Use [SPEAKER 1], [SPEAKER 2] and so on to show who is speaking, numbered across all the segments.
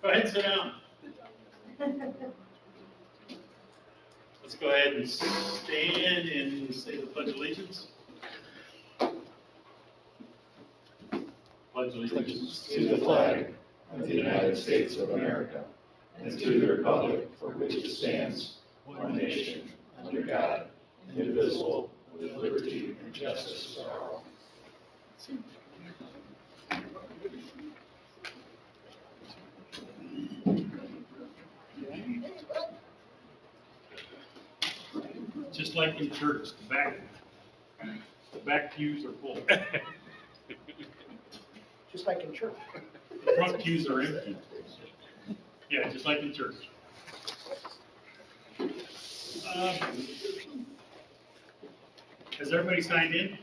[SPEAKER 1] Go ahead and sit down. Let's go ahead and stand and say the Pledge of Allegiance. Pledge allegiance
[SPEAKER 2] to the flag of the United States of America and to the republic for which it stands, one nation, under God, indivisible, with liberty and justice for all.
[SPEAKER 1] Just like in church, the back pews are full.
[SPEAKER 3] Just like in church.
[SPEAKER 1] The front pews are empty. Yeah, just like in church. Has everybody signed in?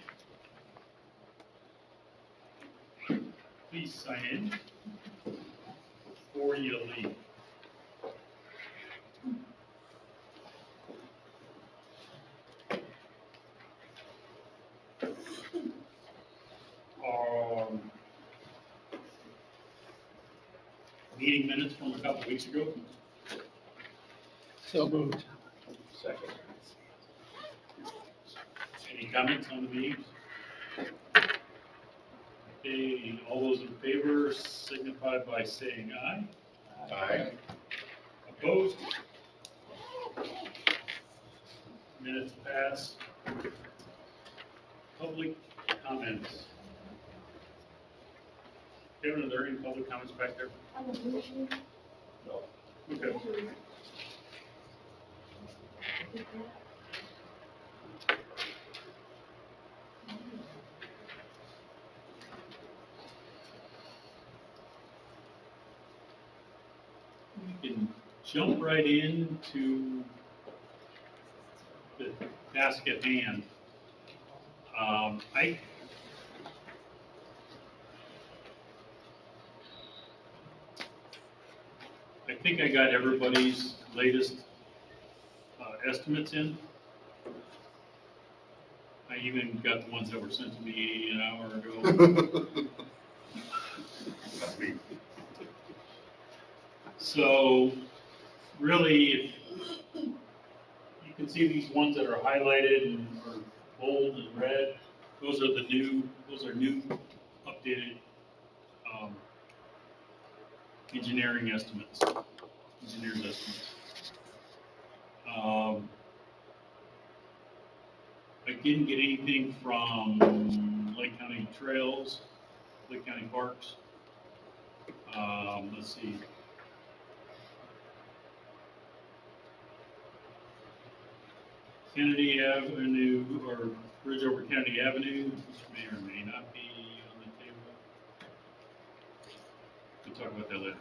[SPEAKER 1] Please sign in before you leave. Meeting minutes from a couple weeks ago.
[SPEAKER 3] So moved.
[SPEAKER 2] Second.
[SPEAKER 1] Any comments on the meetings? Okay, all those in favor signify by saying aye.
[SPEAKER 2] Aye.
[SPEAKER 1] Opposed? Minutes pass. Public comments. Kevin, are there any public comments back there?
[SPEAKER 2] No.
[SPEAKER 1] Okay. We can jump right into the task at hand. I think I got everybody's latest estimates in. I even got the ones that were sent to me an hour ago. So really, you can see these ones that are highlighted and are bold and red. Those are new updated engineering estimates, engineers estimates. I didn't get anything from Lake County Trails, Lake County Parks. Let's see. Kennedy Avenue, or Bridge over Kennedy Avenue, which may or may not be on the table. We'll talk about that later.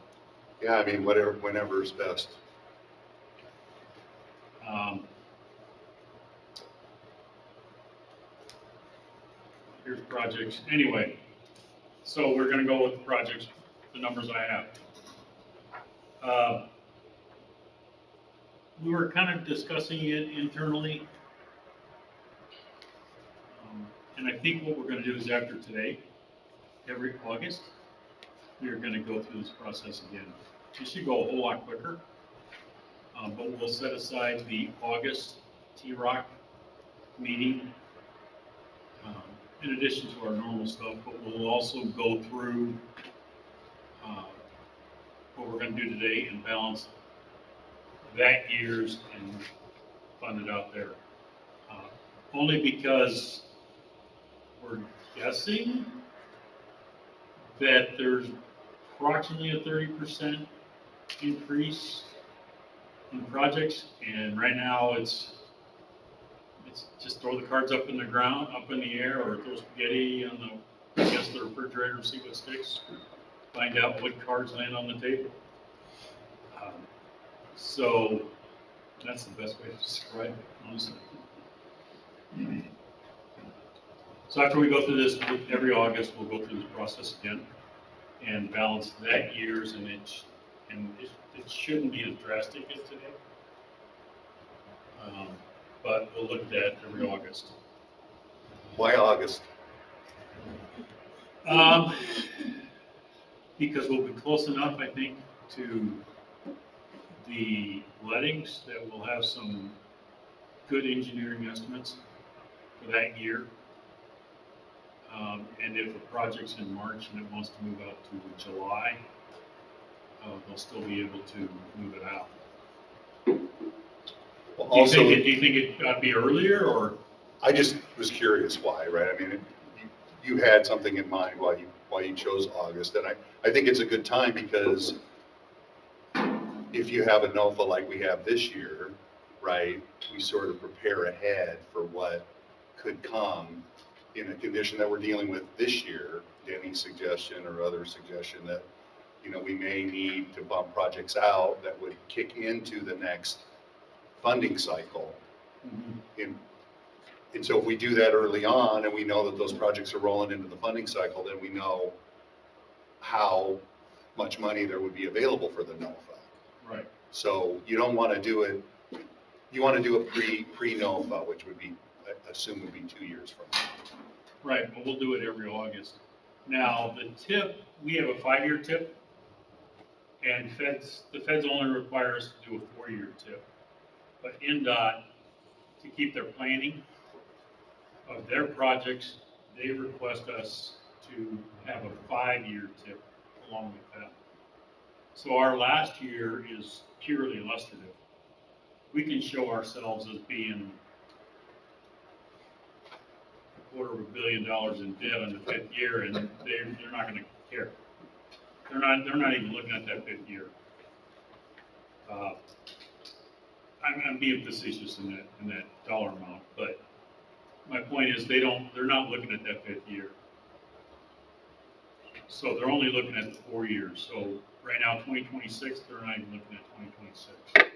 [SPEAKER 4] Yeah, I mean, whenever is best.
[SPEAKER 1] Here's projects. Anyway, so we're going to go with the projects, the numbers I have. We were kind of discussing it internally. And I think what we're going to do is after today, every August, we are going to go through this process again. It should go a whole lot quicker. But we'll set aside the August T-Rock meeting in addition to our normal stuff, but we'll also go through what we're going to do today and balance that year's and fund it out there. Only because we're guessing that there's approximately a 30% increase in projects, and right now it's just throw the cards up in the ground, up in the air, or throw spaghetti on against the refrigerator, see what sticks, find out what cards land on the table. So that's the best way to describe it, honestly. So after we go through this, every August, we'll go through this process again and balance that year's, and it shouldn't be as drastic as today. But we'll look at that every August.
[SPEAKER 4] Why August?
[SPEAKER 1] Because we'll be close enough, I think, to the lettings that will have some good engineering estimates for that year. And if a project's in March and it wants to move out to July, they'll still be able to move it out.
[SPEAKER 4] Well,
[SPEAKER 1] Do you
[SPEAKER 4] also,
[SPEAKER 1] think it ought to be earlier, or?
[SPEAKER 4] I just was curious why, right? I mean, you had something in mind why you chose August, and I think it's a good time because if you have a NOFA like we have this year, right, we sort of prepare ahead for what could come in a condition that we're dealing with this year. Denny's suggestion or other suggestion that, you know, we may need to bump projects out that would kick into the next funding cycle.
[SPEAKER 1] Mhm.
[SPEAKER 4] And so if we do that early on and we know that those projects are rolling into the funding cycle, then we know how much money there would be available for the NOFA.
[SPEAKER 1] Right.
[SPEAKER 4] So you don't want to do it, you want to do it pre-NOFA, which would be, I assume would be 2 years from now.
[SPEAKER 1] Right, but we'll do it every August. Now, the tip, we have a 5-year tip, and the feds only require us to do a 4-year tip. But NDOT, to keep their planning of their projects, they request us to have a 5-year tip along with that. So our last year is purely illustrative. We can show ourselves as being $250 million in debt in the 5th year, and they're not going to care. They're not even looking at that 5th year. I'm being facetious in that dollar amount, but my point is they're not looking at that 5th year. So they're only looking at the 4 years. So right now, 2026, they're not even looking at 2026.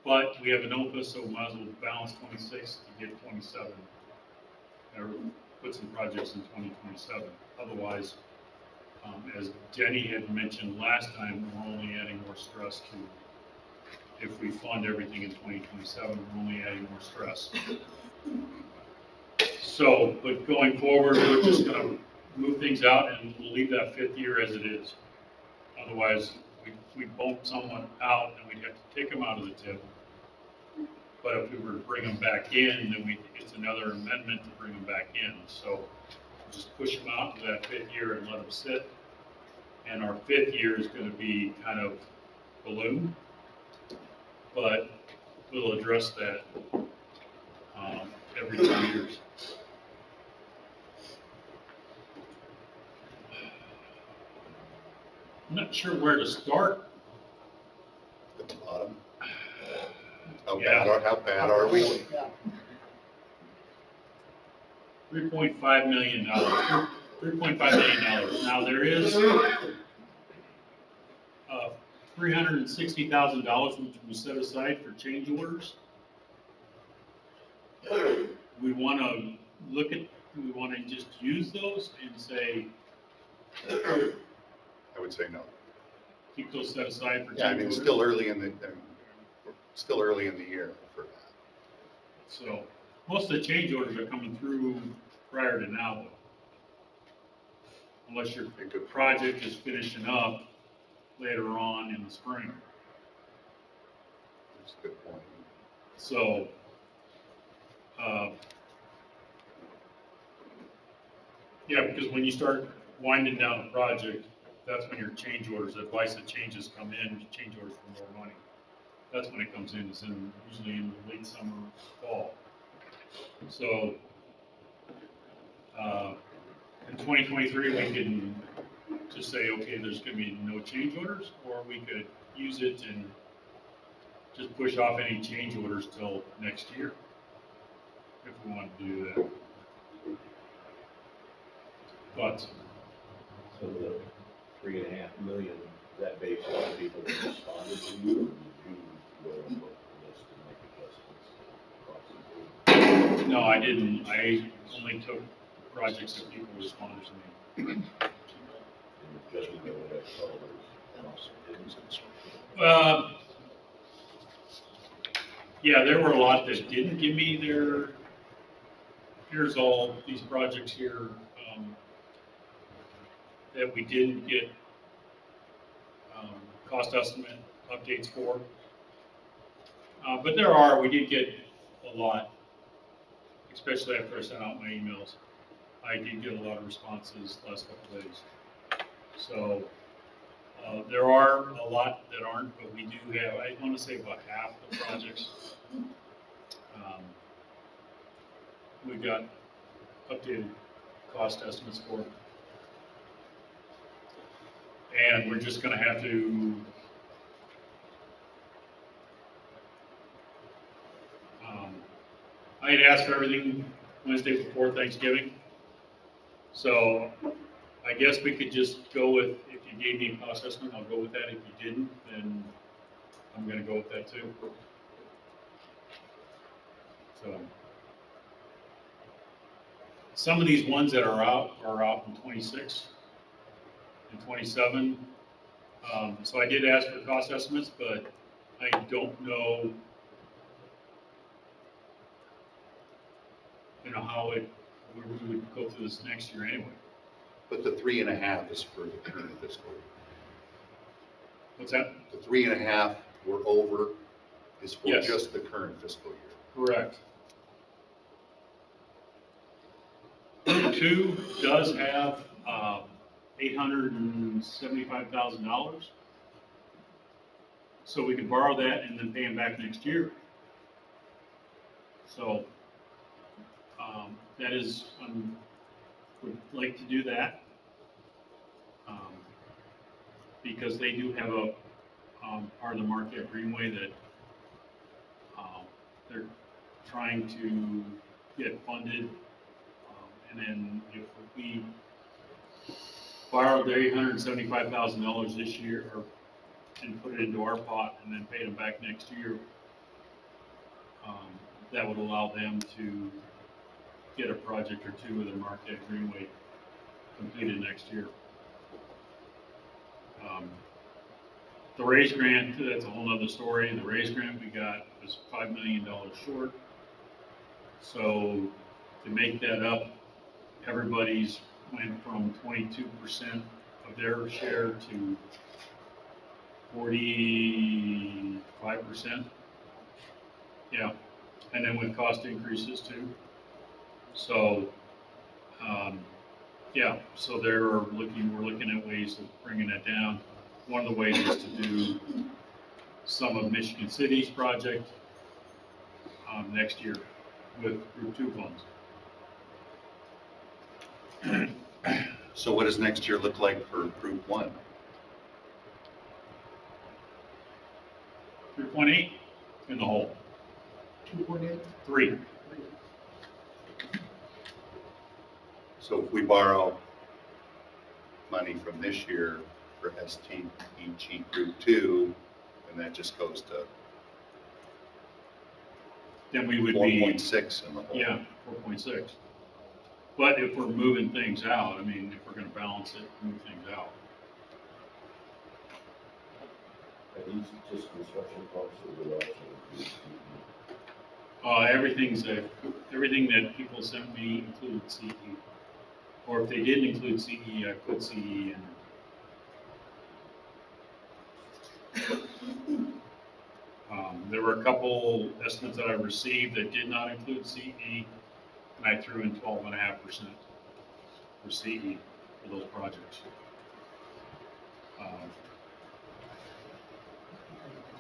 [SPEAKER 1] But we have an OPA, so we might as well balance 26 to get 27, or put some projects in 2027. Otherwise, as Jenny had mentioned last time, we're only adding more stress to, if we fund everything in 2027, we're only adding more stress. So, but going forward, we're just going to move things out and we'll leave that 5th year as it is. Otherwise, we bump someone out and we'd have to take them out of the tip. But if we were to bring them back in, then it's another amendment to bring them back in. So we'll just push them out to that 5th year and let them sit. And our 5th year is going to be kind of balloon, but we'll address that every 2 years. I'm not sure where to start.
[SPEAKER 4] At the bottom.
[SPEAKER 1] Yeah.
[SPEAKER 4] How bad are we?
[SPEAKER 1] $3.5 million. $3.5 million. Now there is $360,000 which we set aside for change orders. We want to do we want to just use those and say,
[SPEAKER 4] I would say no.
[SPEAKER 1] keep those set aside for change orders?
[SPEAKER 4] Yeah, I mean, it's still early in the year for that.
[SPEAKER 1] So most of the change orders are coming through prior to now, though. Unless your project is finishing up later on in the spring.
[SPEAKER 4] That's a good point.
[SPEAKER 1] So, yeah, because when you start winding down a project, that's when your change orders, advice that changes come in, change orders for more money. That's when it comes in, it's usually in the late summer, fall. So, in 2023, we can just say, okay, there's going to be no change orders, or we could use it and just push off any change orders till next year, if we want to do that. Thoughts?
[SPEAKER 3] So the 3.5 million, is that based on people that responded to you, or did you go and look at the list and make adjustments across the board?
[SPEAKER 1] No, I didn't. I only took projects that people responded to me.
[SPEAKER 3] And just go ahead and also didn't.
[SPEAKER 1] Yeah, there were a lot that didn't give me their, here's all these projects here, that we didn't get cost estimate updates for. But we did get a lot, especially after I sent out my emails. I did get a lot of responses last couple of days. So there are a lot that aren't, but we do have, I want to say about half the projects. We got updated cost estimates for. And we're just going to have to I had asked for everything Wednesday before Thanksgiving. So I guess we could just go with, if you gave me a cost estimate, I'll go with that. If you didn't, then I'm going to go with that too. So some of these ones that are out in 26 and 27. So I did ask for cost estimates, but I don't know, how we would go through this next year anyway.
[SPEAKER 4] But the 3.5 is for the current fiscal year.
[SPEAKER 1] What's that?
[SPEAKER 4] The 3.5 we're over is for
[SPEAKER 1] Yes.
[SPEAKER 4] just the current fiscal year.
[SPEAKER 1] Correct. Group 2 does have $875,000. So we can borrow that and then pay them back next year. So that is, would like to do that. Because they do have a part of the Marquette Greenway that they're trying to get funded. And then if we borrowed the $875,000 this year and put it into our pot and then paid them back next year, that would allow them to get a project or two with the Marquette Greenway completed next year. The raise grant, that's a whole other story. The raise grant we got was $5 million short. So to make that up, everybody's went from 22% of their share to 45%. Yeah, and then with cost increases too. So, yeah, so we're looking at ways of bringing that down. One of the ways is to do some of Michigan City's project next year with Group 2 funds.
[SPEAKER 4] So what does next year look like for Group 1?
[SPEAKER 1] 3.8 in the hole.
[SPEAKER 2] 2.8?
[SPEAKER 1] 3.
[SPEAKER 4] So if we borrow money from this year for STEG Group 2, and that just goes to
[SPEAKER 1] Then we would be
[SPEAKER 4] 4.6 in the hole.
[SPEAKER 1] Yeah, 4.6. But if we're moving things out, I mean, if we're going to balance it, move things out.
[SPEAKER 3] Are these just construction costs or will also include
[SPEAKER 1] Everything that people sent me included CE. Or if they didn't include CE, I put CE in. There were a couple estimates that I received that did not include CE, and I threw in 12.5% for CE for those projects.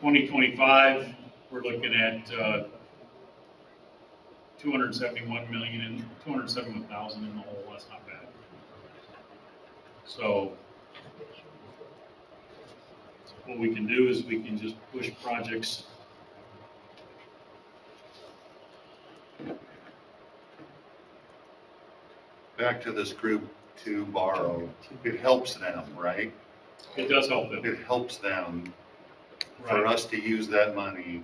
[SPEAKER 1] 2025, we're looking at 271,000 in the hole. That's not bad. So what we can do is we can just push projects
[SPEAKER 4] Back to this Group 2 borrow. It helps them, right?
[SPEAKER 1] It does help them.
[SPEAKER 4] It helps them for
[SPEAKER 1] Right.
[SPEAKER 4] us to use that money,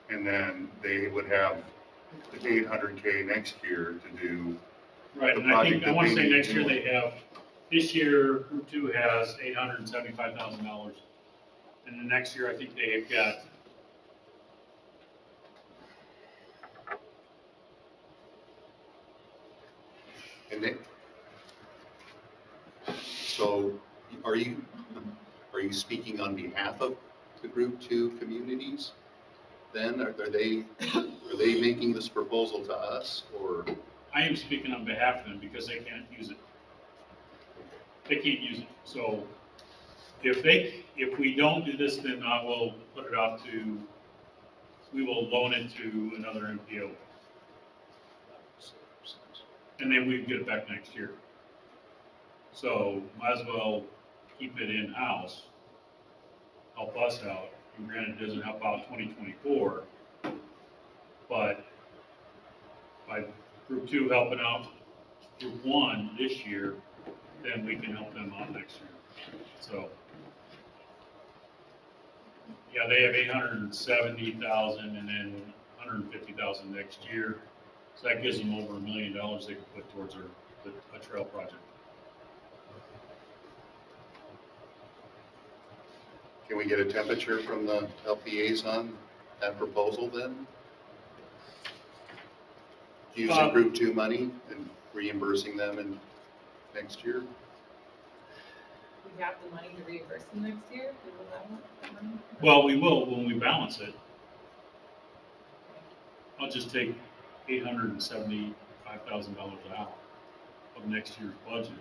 [SPEAKER 4] and then they would have the 800K next year to do.
[SPEAKER 1] Right,
[SPEAKER 4] the
[SPEAKER 1] and I
[SPEAKER 4] project
[SPEAKER 1] think, I
[SPEAKER 4] that
[SPEAKER 1] want to
[SPEAKER 4] they
[SPEAKER 1] say
[SPEAKER 4] need
[SPEAKER 1] next
[SPEAKER 4] to
[SPEAKER 1] year
[SPEAKER 4] do.
[SPEAKER 1] they have, this year, Group 2 has $875,000. And the next year, I think they've got,
[SPEAKER 4] And they, so are you are you speaking on behalf of the Group 2 communities? Then, are they making this proposal to us, or?
[SPEAKER 1] I am speaking on behalf of them because they can't use it. They can't use it. So if we don't do this, then I will put it out to, we will loan it to another MPO. And then we can get it back next year. So might as well keep it in-house, help us out. And granted, it doesn't help out 2024, but by Group 2 helping out Group 1 this year, then we can help them out next year. So, yeah, they have 870,000 and then 150,000 next year. So that gives them over $1 million they can put towards a trail project.
[SPEAKER 4] Can we get a temperature from the LPAs on that proposal then? Using Group 2 money and reimbursing them in next year?
[SPEAKER 5] We have the money to reimburse them next year? We will have that money?
[SPEAKER 1] Well, we will when we balance it. I'll just take $875,000 out of next year's budget.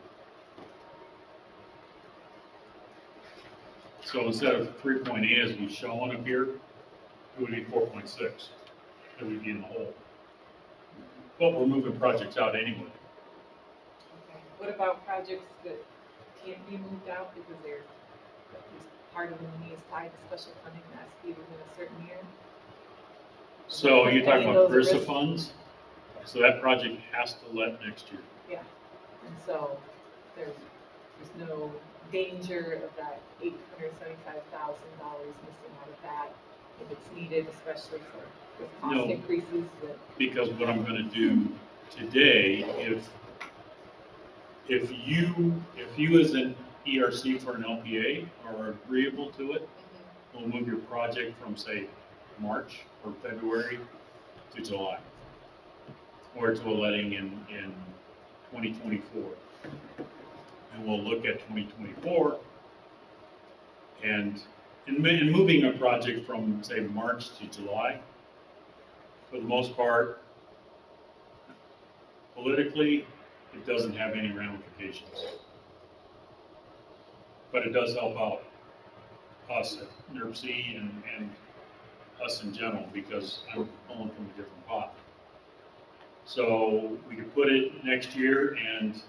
[SPEAKER 1] So instead of 3.8 as we shown up here, it would be 4.6. That would be in the hole. But we're moving projects out anyway.
[SPEAKER 5] Okay. What about projects that can't be moved out because they're, at least part of the money is tied to special funding that has to be within a certain year?
[SPEAKER 1] So you're talking
[SPEAKER 5] Any
[SPEAKER 1] about
[SPEAKER 5] of those
[SPEAKER 1] CRISA
[SPEAKER 5] risks?
[SPEAKER 1] funds? So that project has to let next year.
[SPEAKER 5] Yeah, and so there's no danger of that $875,000 missing out of that if it's needed, especially for with cost
[SPEAKER 1] No.
[SPEAKER 5] increases that.
[SPEAKER 1] Because what I'm gonna do today, if you as an ERC for an LPA are agreeable to it, we'll move your project from, say, March or February to July, or to a letting in 2024. And we'll look at 2024, and in moving a project from, say, March to July, for the most part, politically, it doesn't have any ramifications. But it does help out us at NERC and us in general, because I'm pulling from a different pot. So we could put it next year, and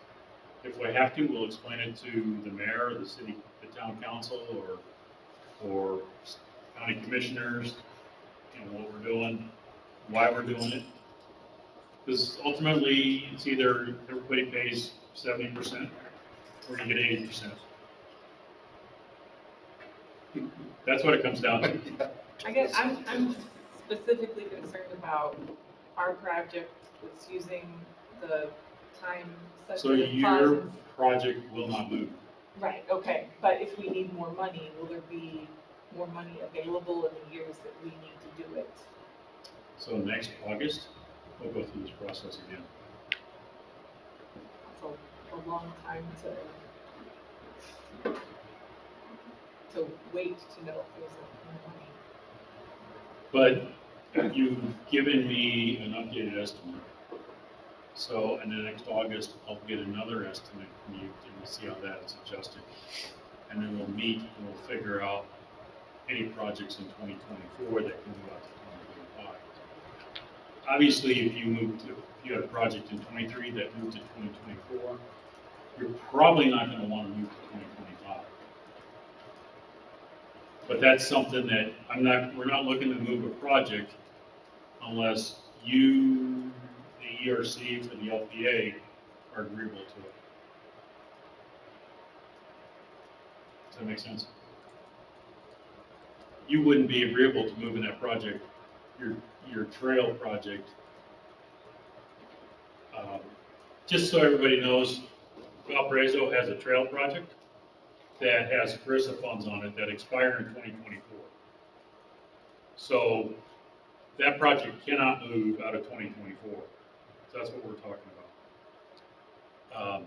[SPEAKER 1] if we have to, we'll explain it to the mayor, the city, the town council, or county commissioners, you know, what we're doing, why we're doing it. Because ultimately, it's either everybody pays 70% or you get 80%. That's what it comes down to.
[SPEAKER 5] I guess I'm specifically concerned about our project that's using the time
[SPEAKER 1] So
[SPEAKER 5] sensitive
[SPEAKER 1] your
[SPEAKER 5] funds.
[SPEAKER 1] project will not move.
[SPEAKER 5] Right, okay, but if we need more money, will there be more money available in the years that we need to do it?
[SPEAKER 1] So next August, we'll go through this process again.
[SPEAKER 5] That's a long time to wait to know if there's more money.
[SPEAKER 1] But you've given me an updated estimate. So in the next August, I'll get another estimate from you, and we'll see how that is adjusted. And then we'll meet and we'll figure out any projects in 2024 that can move out to 2025. Obviously, if you had a project in 23 that moved to 2024, you're probably not going to want to move to 2025. But that's something that we're not looking to move a project unless you, the ERC for the LPA, are agreeable to it. Does that make sense? You wouldn't be agreeable to moving that project, your trail project. Just so everybody knows, Valparaiso has a trail project that has CRISA funds on it that expire in 2024. So that project cannot move out of 2024. So that's what we're talking about.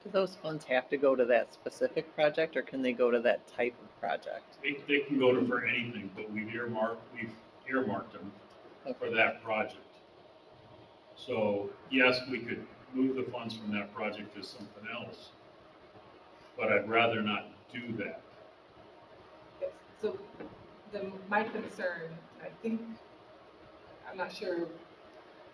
[SPEAKER 6] Do those funds have to go to that specific project, or can they go to that type of project?
[SPEAKER 1] They can go to for anything, but we've earmarked them for that project. So yes, we could move the funds from that project to something else, but I'd rather not do that.
[SPEAKER 5] Yes. So my concern, I think, I'm not sure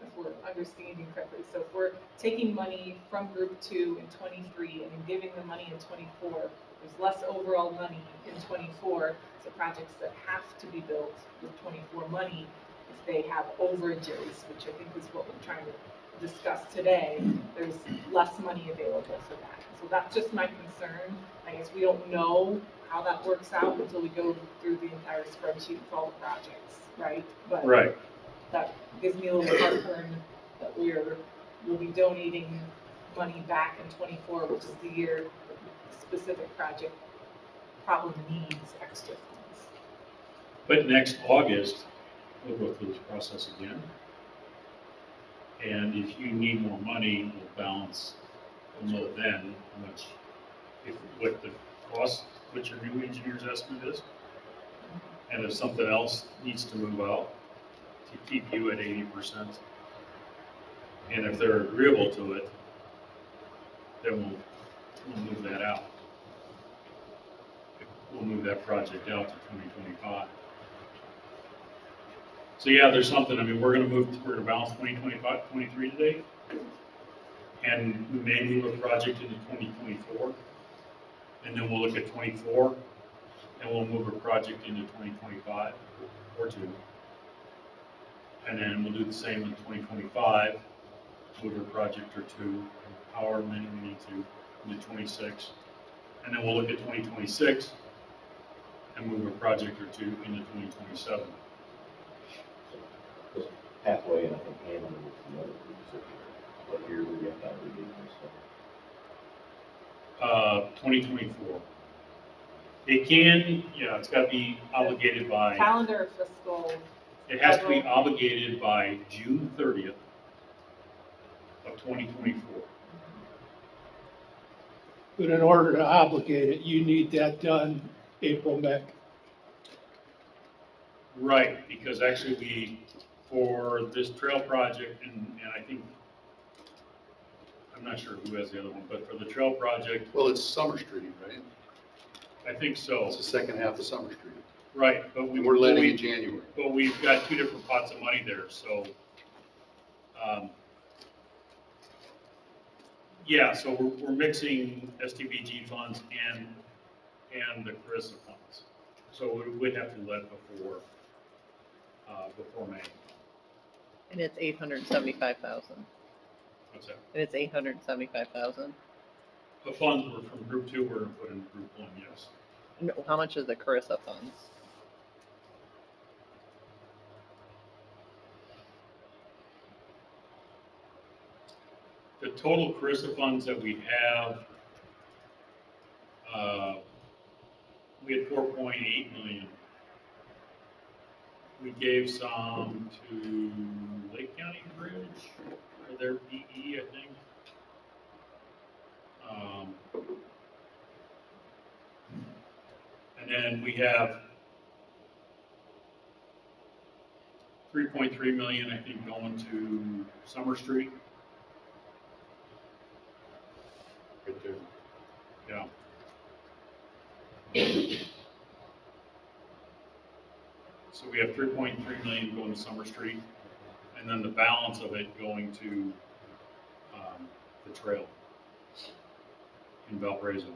[SPEAKER 5] if we're understanding correctly. So if we're taking money from group 2 in 23 and giving the money in 24, there's less overall money in 24. So projects that have to be built with 24 money, if they have overages, which I think is what we're trying to discuss today, there's less money available for that. So that's just my concern. I guess we don't know how that works out until we go through the entire spreadsheet with all the projects, right? But
[SPEAKER 1] Right.
[SPEAKER 5] that gives me a little heartburn that we'll be donating money back in 24, which is the year the specific project probably needs extra funds.
[SPEAKER 1] But next August, we'll go through this process again. And if you need more money, we'll balance, we'll know then how much, what the cost, what your new engineer's estimate is. And if something else needs to move out to keep you at 80%. And if they're agreeable to it, then we'll move that out. We'll move that project out to 2025. So yeah, there's something, I mean, we're gonna balance 2025, 23 today. And we may move a project into 2024. And then we'll look at 24, and we'll move a project into 2025 or 2. And then we'll do the same in 2025, move a project or 2, however many we need to, into 26. And then we'll look at 2026 and move a project or 2 into 2027.
[SPEAKER 3] Just halfway, and I think Hammond was the other group, what year we got that reading and stuff.
[SPEAKER 1] 2024. It can, it's got to be obligated by,
[SPEAKER 5] Calendar fiscal.
[SPEAKER 1] it has to be obligated by June 30th of 2024.
[SPEAKER 7] But in order to obligate it, you need that done April, May.
[SPEAKER 1] Right, because actually for this trail project, and I think, I'm not sure who has the other one, but for the trail project,
[SPEAKER 4] Well, it's Summer Street, right?
[SPEAKER 1] I think so.
[SPEAKER 4] It's the second half of Summer Street.
[SPEAKER 1] Right, but
[SPEAKER 4] And we're letting in January.
[SPEAKER 1] But we've got 2 different pots of money there, so, yeah, so we're mixing STBG funds and the CRISA funds. So we would have to let before May.
[SPEAKER 6] And it's 875,000.
[SPEAKER 1] What's that?
[SPEAKER 6] And it's 875,000.
[SPEAKER 1] The funds were from group 2, we're gonna put in group 1, yes.
[SPEAKER 6] No, how much is the Carissa funds?
[SPEAKER 1] The total CRISA funds that we have, we had 4.8 million. We gave some to Lake County Bridge, or their PE, I think. And then we have 3.3 million, I think, going to Summer Street. Right there. Yeah. So we have 3.3 million going to Summer Street, and then the balance of it going to the trail in Valparaiso.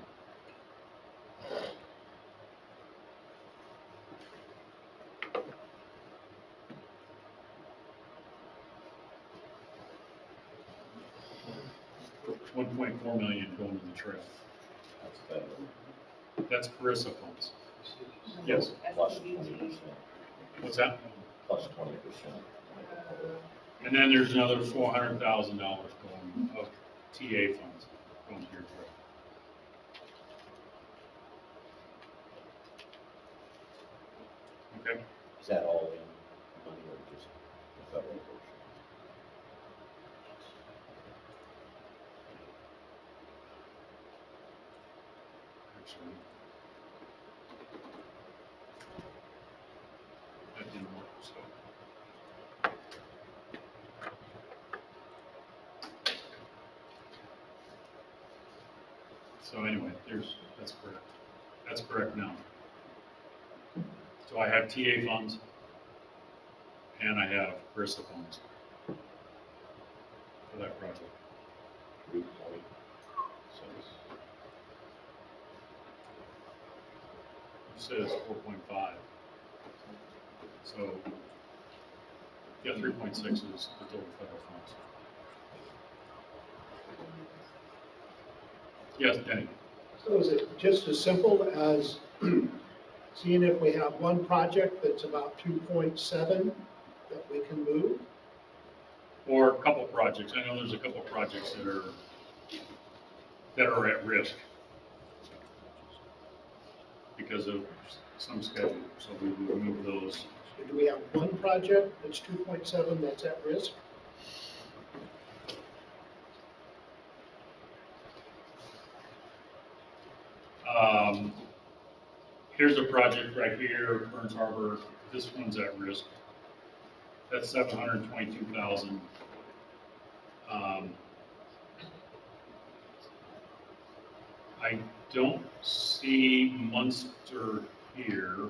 [SPEAKER 1] $1.4 million going to the trail.
[SPEAKER 3] That's federal,
[SPEAKER 1] That's Carissa funds. Yes.
[SPEAKER 3] plus 20%,
[SPEAKER 1] What's that?
[SPEAKER 3] plus 20%.
[SPEAKER 1] And then there's another $400,000 going of TA funds going to your trail. Okay.
[SPEAKER 3] Is that all in money or just the federal portion?
[SPEAKER 1] So anyway, that's correct. That's correct now. So I have TA funds and I have CRISA funds for that project.
[SPEAKER 3] Good point.
[SPEAKER 1] So you said it's 4.5. So yeah, 3.6 is the total federal funds. Yes, Denny.
[SPEAKER 8] So is it just as simple as seeing if we have one project that's about 2.7 that we can move?
[SPEAKER 1] Or a couple projects. I know there's a couple projects that are at risk because of some schedule. So we will move those.
[SPEAKER 8] Or do we have one project that's 2.7 that's at risk?
[SPEAKER 1] Here's a project right here, Burns Harbor. This one's at risk. That's 722,000. I don't see Munster here.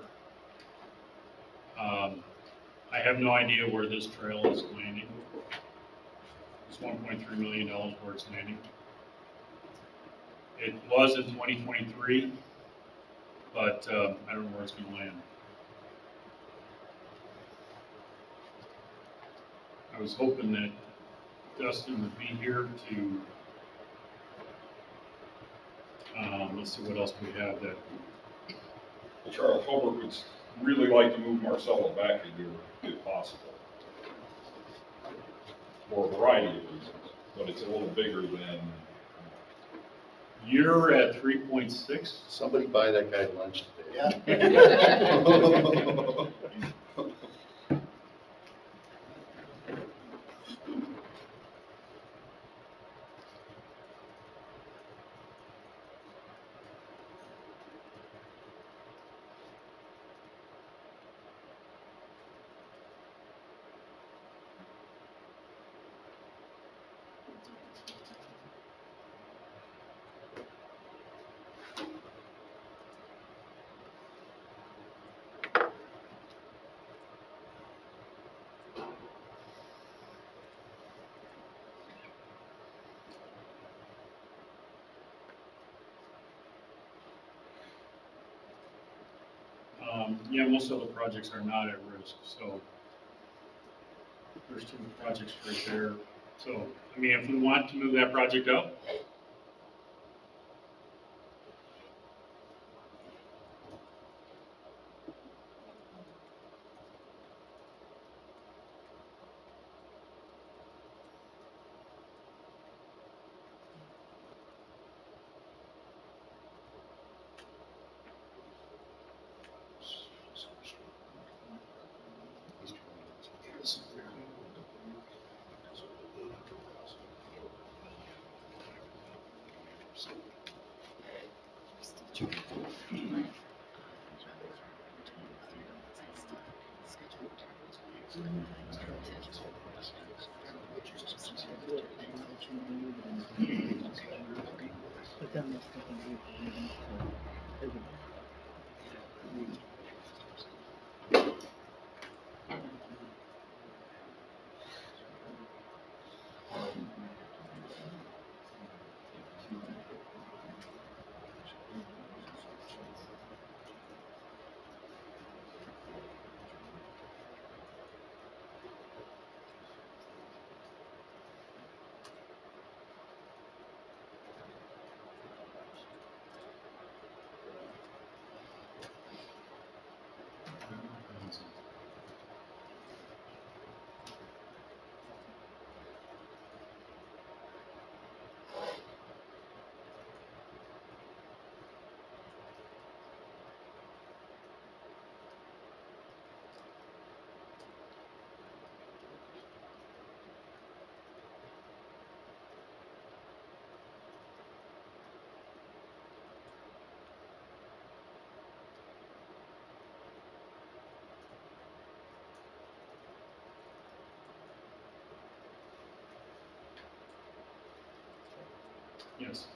[SPEAKER 1] I have no idea where this trail is landing. It's $1.3 million where it's landing. It was in 2023, but I don't know where it's going to land. I was hoping that Dustin would be here to, let's see what else we have that.
[SPEAKER 9] Charles Holbrook would really like to move Marcella back a year if possible. For a variety of reasons, but it's a little bigger than.
[SPEAKER 1] You're at 3.6.
[SPEAKER 4] Somebody buy that guy lunch today.
[SPEAKER 8] Yeah.
[SPEAKER 1] Yeah, most of the projects are not at risk, so there's two projects right there. So, I mean, if we want to move that project up,
[SPEAKER 6] But then there's nothing we can do.
[SPEAKER 1] yes.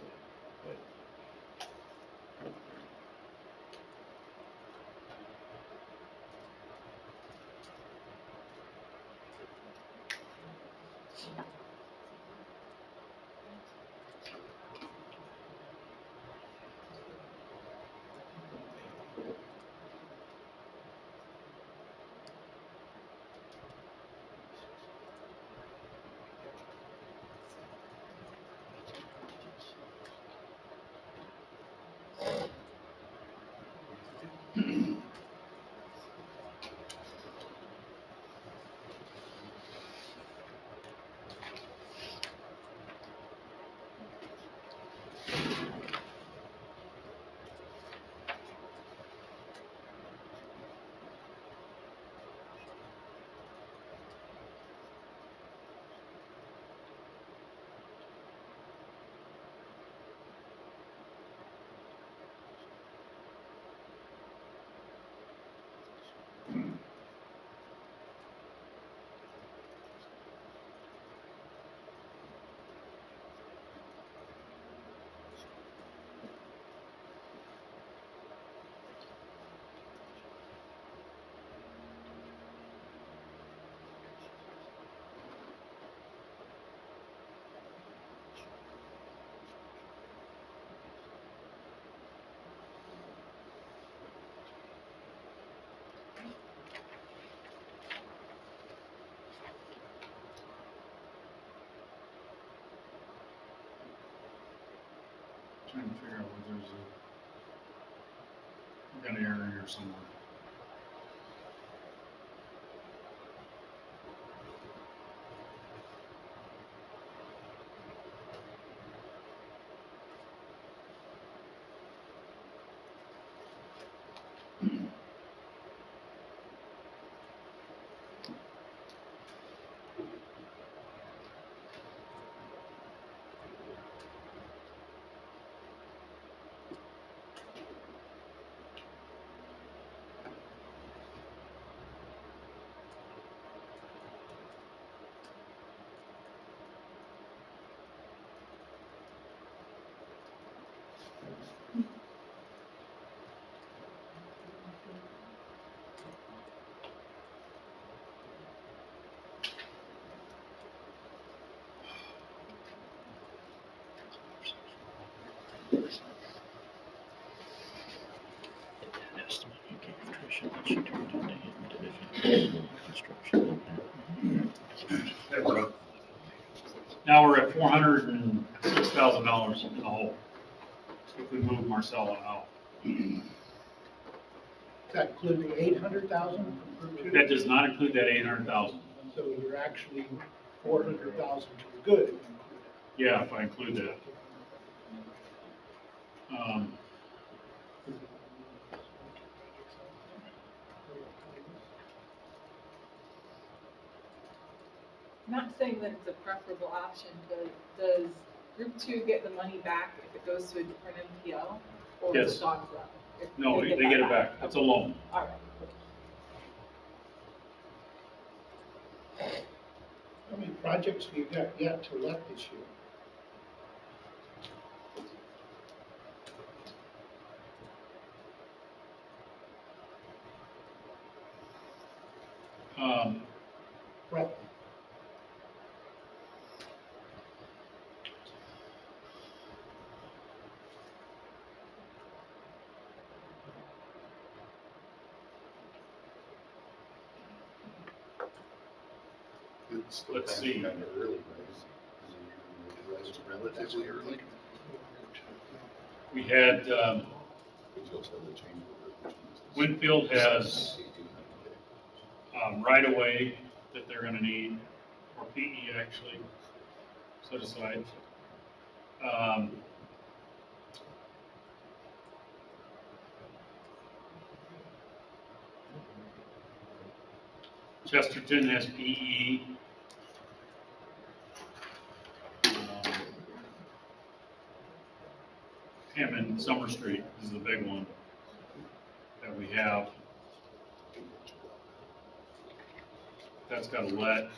[SPEAKER 1] Trying to figure out where there's got an error here somewhere. There we go. Now we're at $406,000 in the hole. If we move Marcella out.
[SPEAKER 8] Does that include the 800,000 from Group 2?
[SPEAKER 1] That does not include that 800,000.
[SPEAKER 8] So you're actually 400,000 to the good if you include it.
[SPEAKER 1] Yeah, if I include that.
[SPEAKER 5] Not saying that it's a preferable option, but does Group 2 get the money back if it goes to a different MPO? Or
[SPEAKER 1] Yes.
[SPEAKER 5] is it dog's luck? If
[SPEAKER 1] No, they get it back. It's a loan.
[SPEAKER 5] All right.
[SPEAKER 8] How many projects have you got yet to let this year? Roughly.
[SPEAKER 4] It's still
[SPEAKER 1] Let's
[SPEAKER 4] kinda-
[SPEAKER 1] see.
[SPEAKER 4] Kind of early, right? It's relatively early.
[SPEAKER 1] We had,
[SPEAKER 4] But you also have the change order.
[SPEAKER 1] Winfield has right of way that they're gonna need, or PE actually, set aside. Chesterton has PE. Hammond, Summer Street is the big one that we have. That's got a let.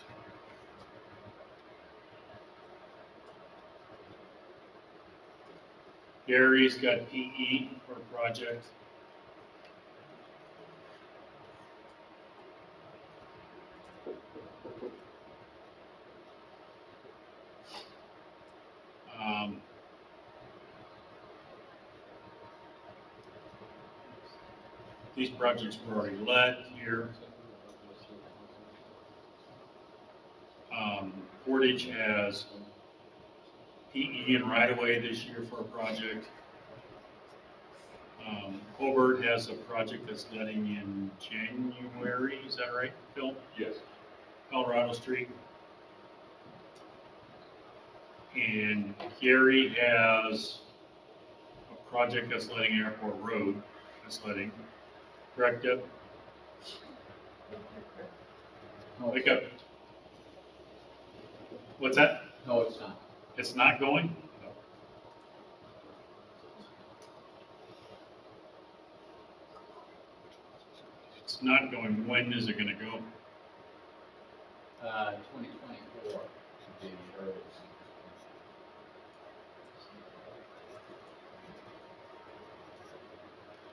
[SPEAKER 1] Gary's got PE for a project. These projects were already let here. Portage has PE and right-of-way this year for a project. Hobart has a project that's letting in January, is that right, Phil?
[SPEAKER 9] Yes.
[SPEAKER 1] Colorado Street. And Gary has a project that's letting Airport Road, that's letting, correct, Deb? Wake up. What's that?
[SPEAKER 2] No, it's not.
[SPEAKER 1] It's not going? It's not going. When is it gonna go?
[SPEAKER 2] 2024.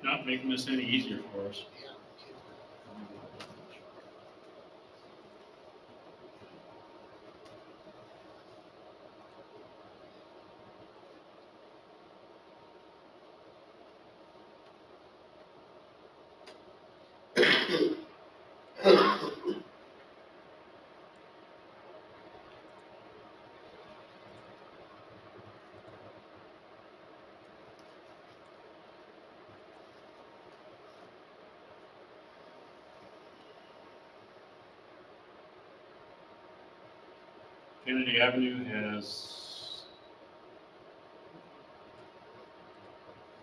[SPEAKER 1] Not making this any easier for us. Kennedy Avenue has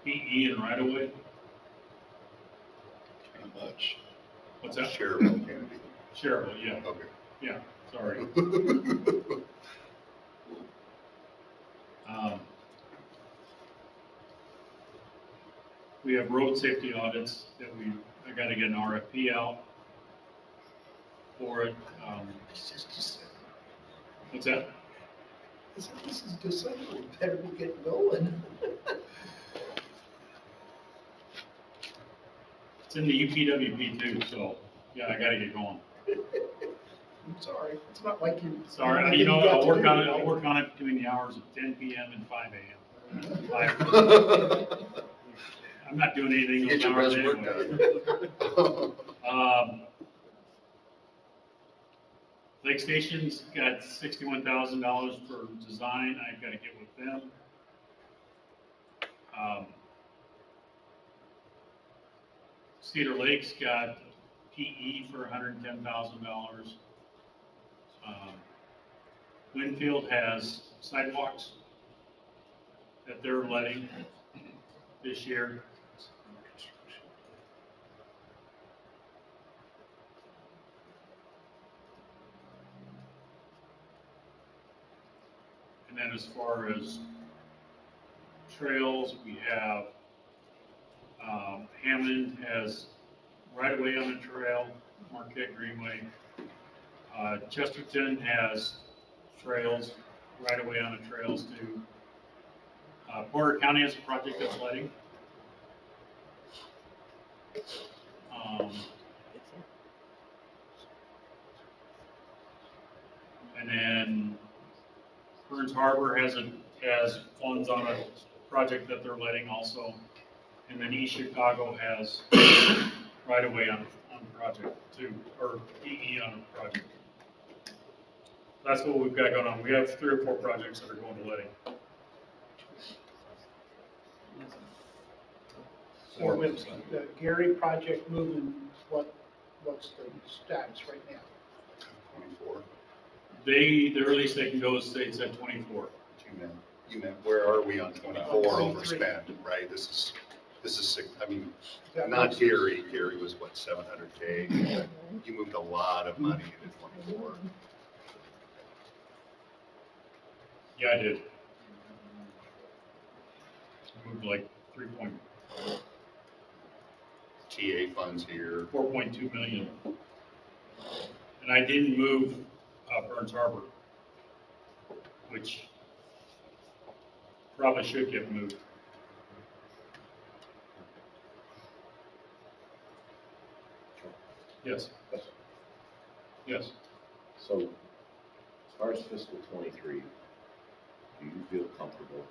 [SPEAKER 1] PE and right-of-way.
[SPEAKER 4] Pretty much.
[SPEAKER 1] What's that?
[SPEAKER 4] Cherville Kennedy.
[SPEAKER 1] Cherville, yeah,
[SPEAKER 4] Okay.
[SPEAKER 1] yeah, sorry. We have road safety audits that I gotta get an RFP out for it. What's that?
[SPEAKER 8] This is December, we better be getting going.
[SPEAKER 1] It's in the UPWP too, so, yeah, I gotta get going.
[SPEAKER 8] I'm sorry, it's not like you.
[SPEAKER 1] Sorry, you know, I'll work on it between the hours of 10 PM and 5 AM. I'm not doing anything.
[SPEAKER 4] Get your
[SPEAKER 1] those
[SPEAKER 4] best
[SPEAKER 1] hours
[SPEAKER 4] work
[SPEAKER 1] anyway.
[SPEAKER 4] done.
[SPEAKER 1] Lake Station's got $61,000 for design. I've got to get with them. Cedar Lake's got PE for $110,000. Winfield has sidewalks that they're letting this year. And then as far as trails, we have, Hammond has right away on the trail, Marquette Greenway. Chesterton has trails, right away on the trails too. Porter County has a project that's letting. And then Burns Harbor has funds on a project that they're letting also. And then East Chicago has right away on project too, or PE on a project. That's what we've got going on. We have 3 or 4 projects that are going to letting.
[SPEAKER 8] So with the Gary project moving, what's the status right now?
[SPEAKER 4] 24.
[SPEAKER 1] The earliest they can go is states at 24.
[SPEAKER 4] You meant, where are we on 24 overspend, right? This is sick. I mean, not Gary. Gary was what, 700K? You moved a lot of money into 24.
[SPEAKER 1] Yeah, I did. Moved like 4.2
[SPEAKER 4] TA funds here.
[SPEAKER 1] million. And I didn't move Burns Harbor, which probably should get moved. Yes. Yes.
[SPEAKER 3] So, as far as fiscal '23, do you feel comfortable?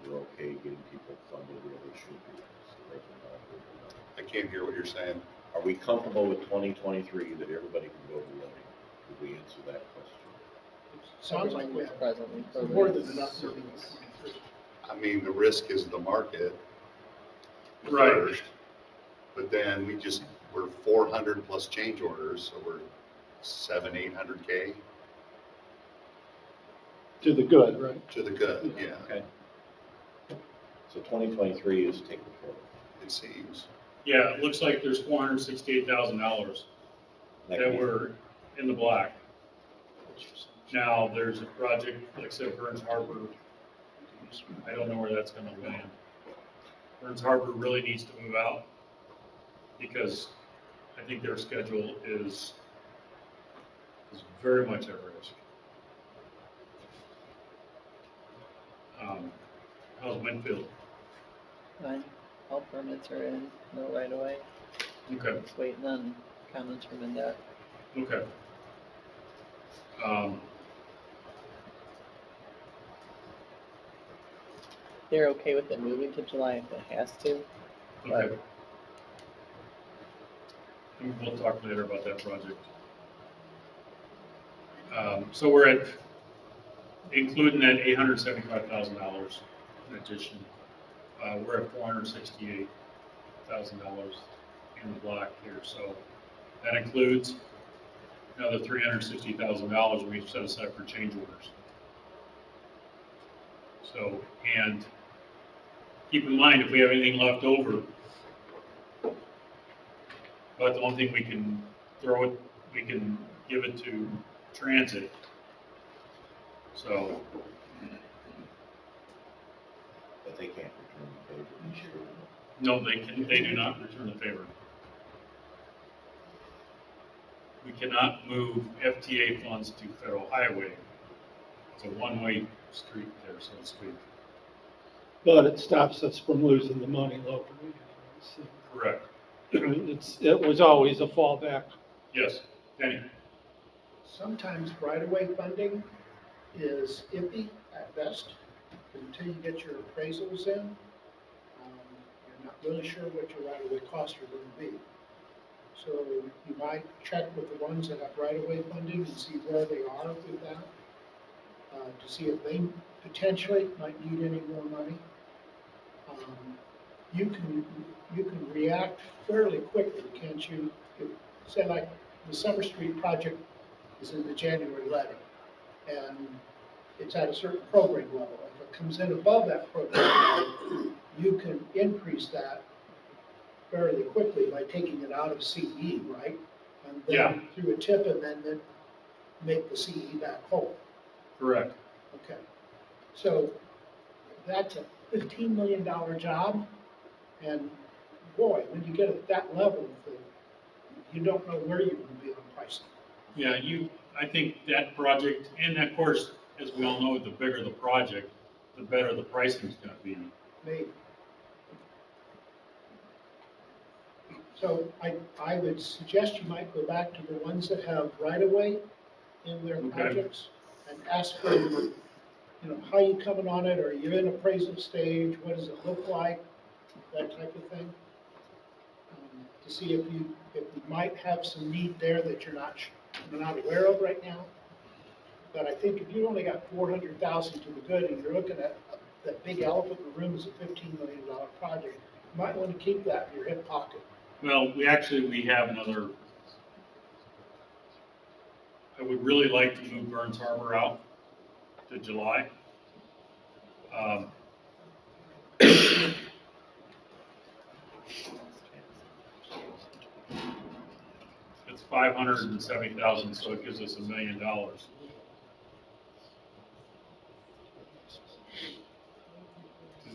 [SPEAKER 3] You're okay getting people funded where they should be, so they can,
[SPEAKER 4] can't hear what you're saying.
[SPEAKER 3] Are we comfortable with 2023 that everybody can go to loading? Did we answer that question?
[SPEAKER 8] Sounds like we have
[SPEAKER 6] Presently.
[SPEAKER 8] more than enough money.
[SPEAKER 4] I mean, the risk is the market.
[SPEAKER 1] Right.
[SPEAKER 4] first, But then we're 400 plus change orders, so we're 800K
[SPEAKER 7] To the good, right?
[SPEAKER 4] to the good, yeah,
[SPEAKER 3] Okay. So 2023 is taken care of.
[SPEAKER 4] it seems.
[SPEAKER 1] Yeah, it looks like there's $468,000 that were in the black. Now, there's a project, like I said, Burns Harbor. I don't know where that's gonna land. Burns Harbor really needs to move out because I think their schedule is very much at risk. How's Winfield?
[SPEAKER 6] Fine. All permits are in, no right away.
[SPEAKER 1] Okay,
[SPEAKER 6] Just waiting on comments from NDOT.
[SPEAKER 1] okay.
[SPEAKER 6] They're okay with it moving to July if it has to.
[SPEAKER 1] Okay. And we'll talk later about that project. So we're at, including that $875,000 in addition, we're at $468,000 in the black here. So that includes another $360,000 we've set aside for change orders. So, and keep in mind, if we have anything left over, but the only thing we can we can give it to transit. So,
[SPEAKER 3] But they can't return the favor this year.
[SPEAKER 1] no, they do not return the favor. We cannot move FTA funds to federal highway. It's a one-way street there, so to speak.
[SPEAKER 7] But it stops us from losing the money locally. So
[SPEAKER 1] Correct.
[SPEAKER 7] it was always a fallback.
[SPEAKER 1] Yes, Danny?
[SPEAKER 8] Sometimes right-of-way funding is iffy at best until you get your appraisals in. You're not really sure what your right-of-way costs are going to be. So you might check with the ones that have right-of-way funding and see where they are with that, to see if they potentially might need any more money. You can react fairly quickly, can't you? Say like the Summer Street project is in the January levy, and it's at a certain program level. If it comes in above that program level, you can increase that fairly quickly by taking it out of CE, right? And then through a tip and then make the CE back whole.
[SPEAKER 1] Correct.
[SPEAKER 8] Okay. So that's a $15 million job. And boy, when you get at that level, you don't know where you're going to be on pricing.
[SPEAKER 1] Yeah, I think that project, and of course, as we all know, the bigger the project, the better the pricing's gonna be.
[SPEAKER 8] Maybe. So I would suggest you might go back to the ones that have right-of-way in their projects and ask for, how you coming on it? Are you in appraisal stage? What does it look like? That type of thing. To see if you might have some need there that you're not aware of right now. But I think if you only got 400,000 to the good and you're looking at that big elephant in the room is a $15 million project, you might want to keep that in your hip pocket.
[SPEAKER 1] Well, we have another, I would really like to move Burns Harbor out to July. It's 570,000, so it gives us $1 million. Does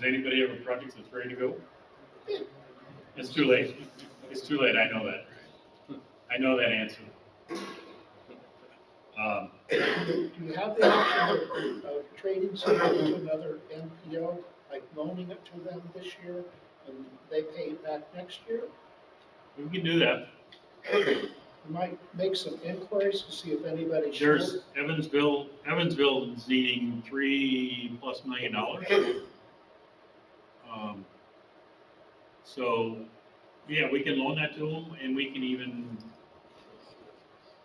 [SPEAKER 1] anybody have a project that's ready to go? It's too late. It's too late, I know that. I know that answer.
[SPEAKER 8] Do you have the option of trading something to another NPO, like loaning it to them this year and they pay it back next year?
[SPEAKER 1] We can do that.
[SPEAKER 8] You might make some inquiries to see if anybody's.
[SPEAKER 1] There's Evansville is needing $3+ million. So Yeah, we can loan that to them, and we can even,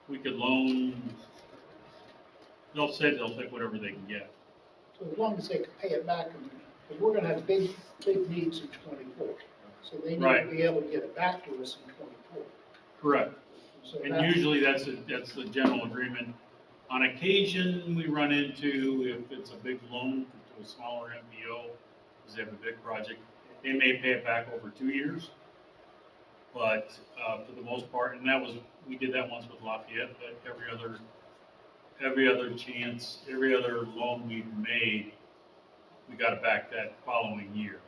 [SPEAKER 1] we could loan, they'll say they'll take whatever they can get.
[SPEAKER 8] So as long as they can pay it back, because we're gonna have big needs in '24. So they need to
[SPEAKER 1] Right.
[SPEAKER 8] be able to get it back to us in '24.
[SPEAKER 1] Correct.
[SPEAKER 8] So
[SPEAKER 1] And
[SPEAKER 8] that-
[SPEAKER 1] usually that's the general agreement. On occasion, we run into, if it's a big loan to a smaller MPO, because they have a big project, they may pay it back over 2 years. But, for the most part, and that was, we did that once with Lafayette, but every other chance, every other loan we've made, we got it back that following year.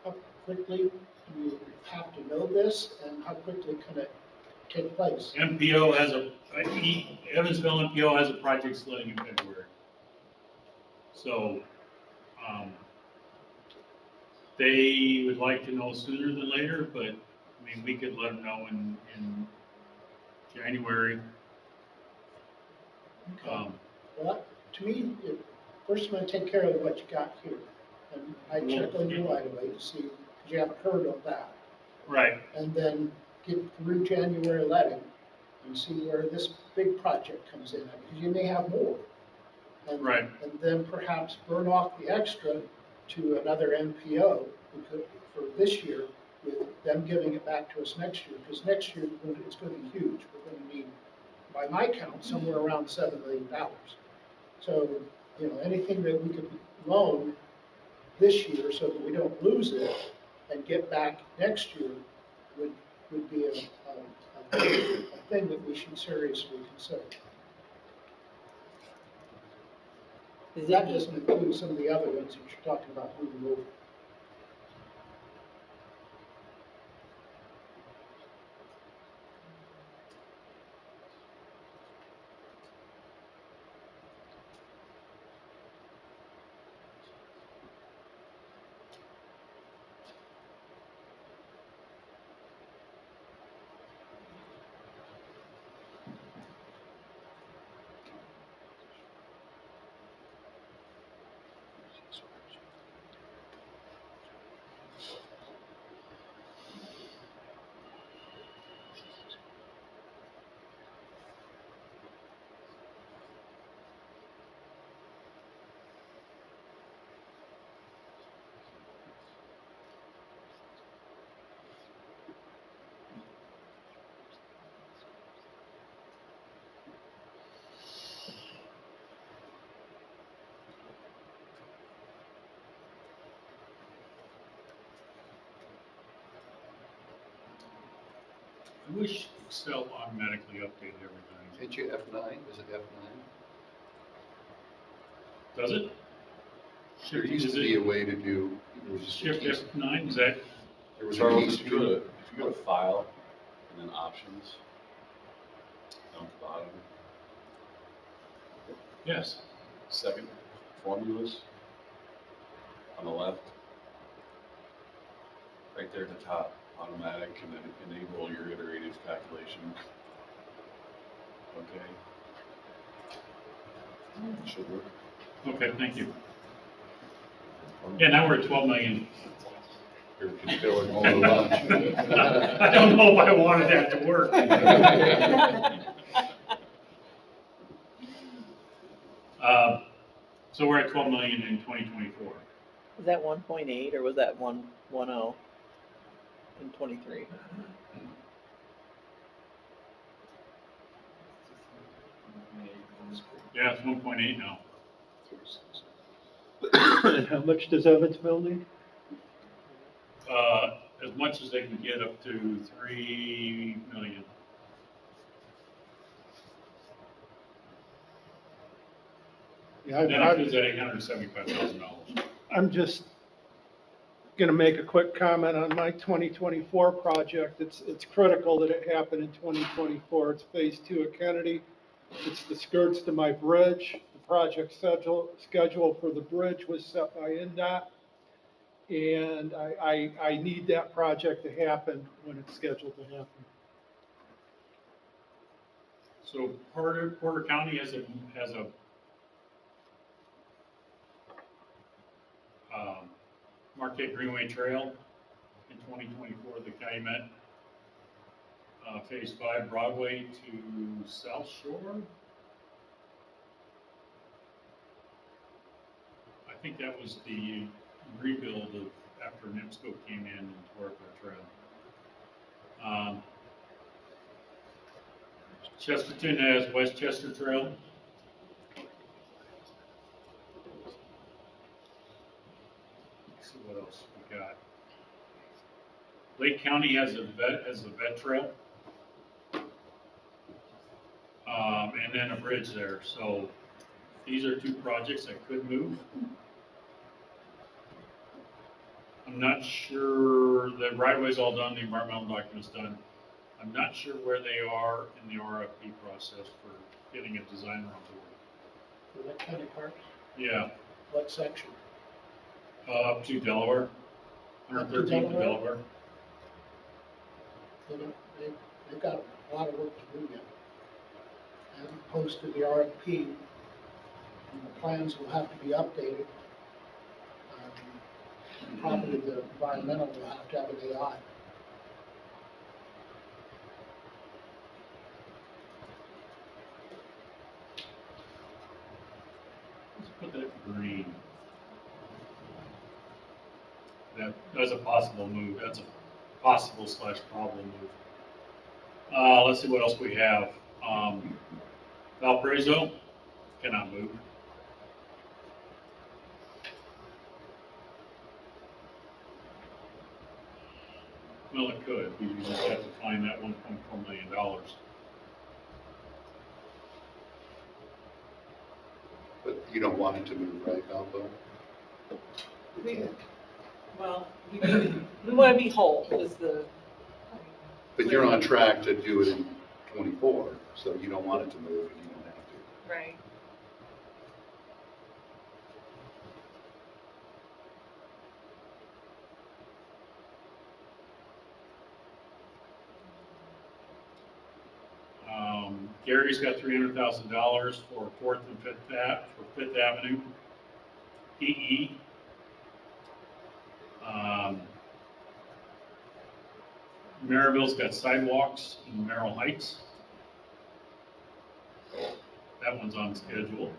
[SPEAKER 8] How quickly do you have to know this, and how quickly can it take place?
[SPEAKER 1] MPO has Evansville MPO has a project sliding in February. So, they would like to know sooner than later, but, I mean, we could let them know in January.
[SPEAKER 8] Well, to me, first I'm gonna take care of what you got here. And I check on your right away to see, because you haven't heard of that.
[SPEAKER 1] Right,
[SPEAKER 8] And then get through January 11 and see where this big project comes in, because you may have more. And-
[SPEAKER 1] Right.
[SPEAKER 8] And then perhaps burn off the extra to another MPO for this year, with them giving it back to us next year, because next year it's gonna be huge. We're gonna need, by my count, somewhere around $7 million. So, anything that we could loan this year so that we don't lose it and get back next year would be a thing that we should seriously consider.
[SPEAKER 6] Is
[SPEAKER 8] That
[SPEAKER 6] it,
[SPEAKER 8] doesn't include some of the other ones that you're talking about moving over.
[SPEAKER 1] I wish Excel automatically updated everything.
[SPEAKER 4] Hit you F9, is it F9?
[SPEAKER 1] Does it?
[SPEAKER 4] There
[SPEAKER 1] Shift,
[SPEAKER 4] used
[SPEAKER 1] is
[SPEAKER 4] to be a
[SPEAKER 1] it
[SPEAKER 4] way to do, there was just a
[SPEAKER 1] Shift
[SPEAKER 4] key-
[SPEAKER 1] F9, is that,
[SPEAKER 4] there was a
[SPEAKER 10] Charles,
[SPEAKER 4] key
[SPEAKER 10] if you go to,
[SPEAKER 4] stream.
[SPEAKER 10] if you go to File, and then Options, down at the bottom,
[SPEAKER 1] yes,
[SPEAKER 10] second, Formulas, on the left, right there at the top, Automatic, and then enable your iterative calculation. Okay. Should work.
[SPEAKER 1] okay, thank you. Yeah, now we're at 12 million.
[SPEAKER 4] Here, we can fill it over lunch.
[SPEAKER 1] I don't know if I wanted that to work. So we're at 12 million in 2024.
[SPEAKER 6] was that 1.8 or was that 1.10 in 23?
[SPEAKER 1] Yeah, it's 1.8 now.
[SPEAKER 7] And how much does Evansville need?
[SPEAKER 1] As much as they can get, up to 3 million.
[SPEAKER 7] Yeah,
[SPEAKER 1] That includes that $875,000.
[SPEAKER 7] I'm just gonna make a quick comment on my 2024 project. It's critical that it happen in 2024. It's Phase 2 of Kennedy. It's the skirts to my bridge. The project schedule for the bridge was set by NDOT. And I need that project to happen when it's scheduled to happen.
[SPEAKER 1] So Porter County has a Marquette Greenway Trail in 2024, the Calumet Phase 5 Broadway to South Shore. I think that was the rebuild of after NIPSCO came in and tore up our trail. Chesterton has Westchester Trail. Let's see what else we got. Lake County has a vet trail. And then a bridge there. So these are two projects that could move. I'm not sure, the right-of-way's all done, the environmental document's done. I'm not sure where they are in the RFP process for getting a designer on board.
[SPEAKER 8] For that kind of park,
[SPEAKER 1] Yeah,
[SPEAKER 8] what section?
[SPEAKER 1] up to Delaware, 113th to Delaware.
[SPEAKER 8] You know, they've got a lot of work to do yet. And posted the RFP, and the plans will have to be updated. Probably the environmental will have to have an AI.
[SPEAKER 1] Let's put that green. That's a possible move. That's a possible / problem move. Let's see what else we have. Valparaiso cannot move. Well, it could. We just have to find that $1.4 million.
[SPEAKER 4] But you don't want it to move, right, Valpo?
[SPEAKER 5] Well, we want to be whole, is the.
[SPEAKER 4] But you're on track to do it in 24, so you don't want it to move if you don't have to.
[SPEAKER 5] Right.
[SPEAKER 1] Gary's got $300,000 for 4th and 5th Avenue. PE. Maryville's got sidewalks in Merrill Heights. That one's on schedule.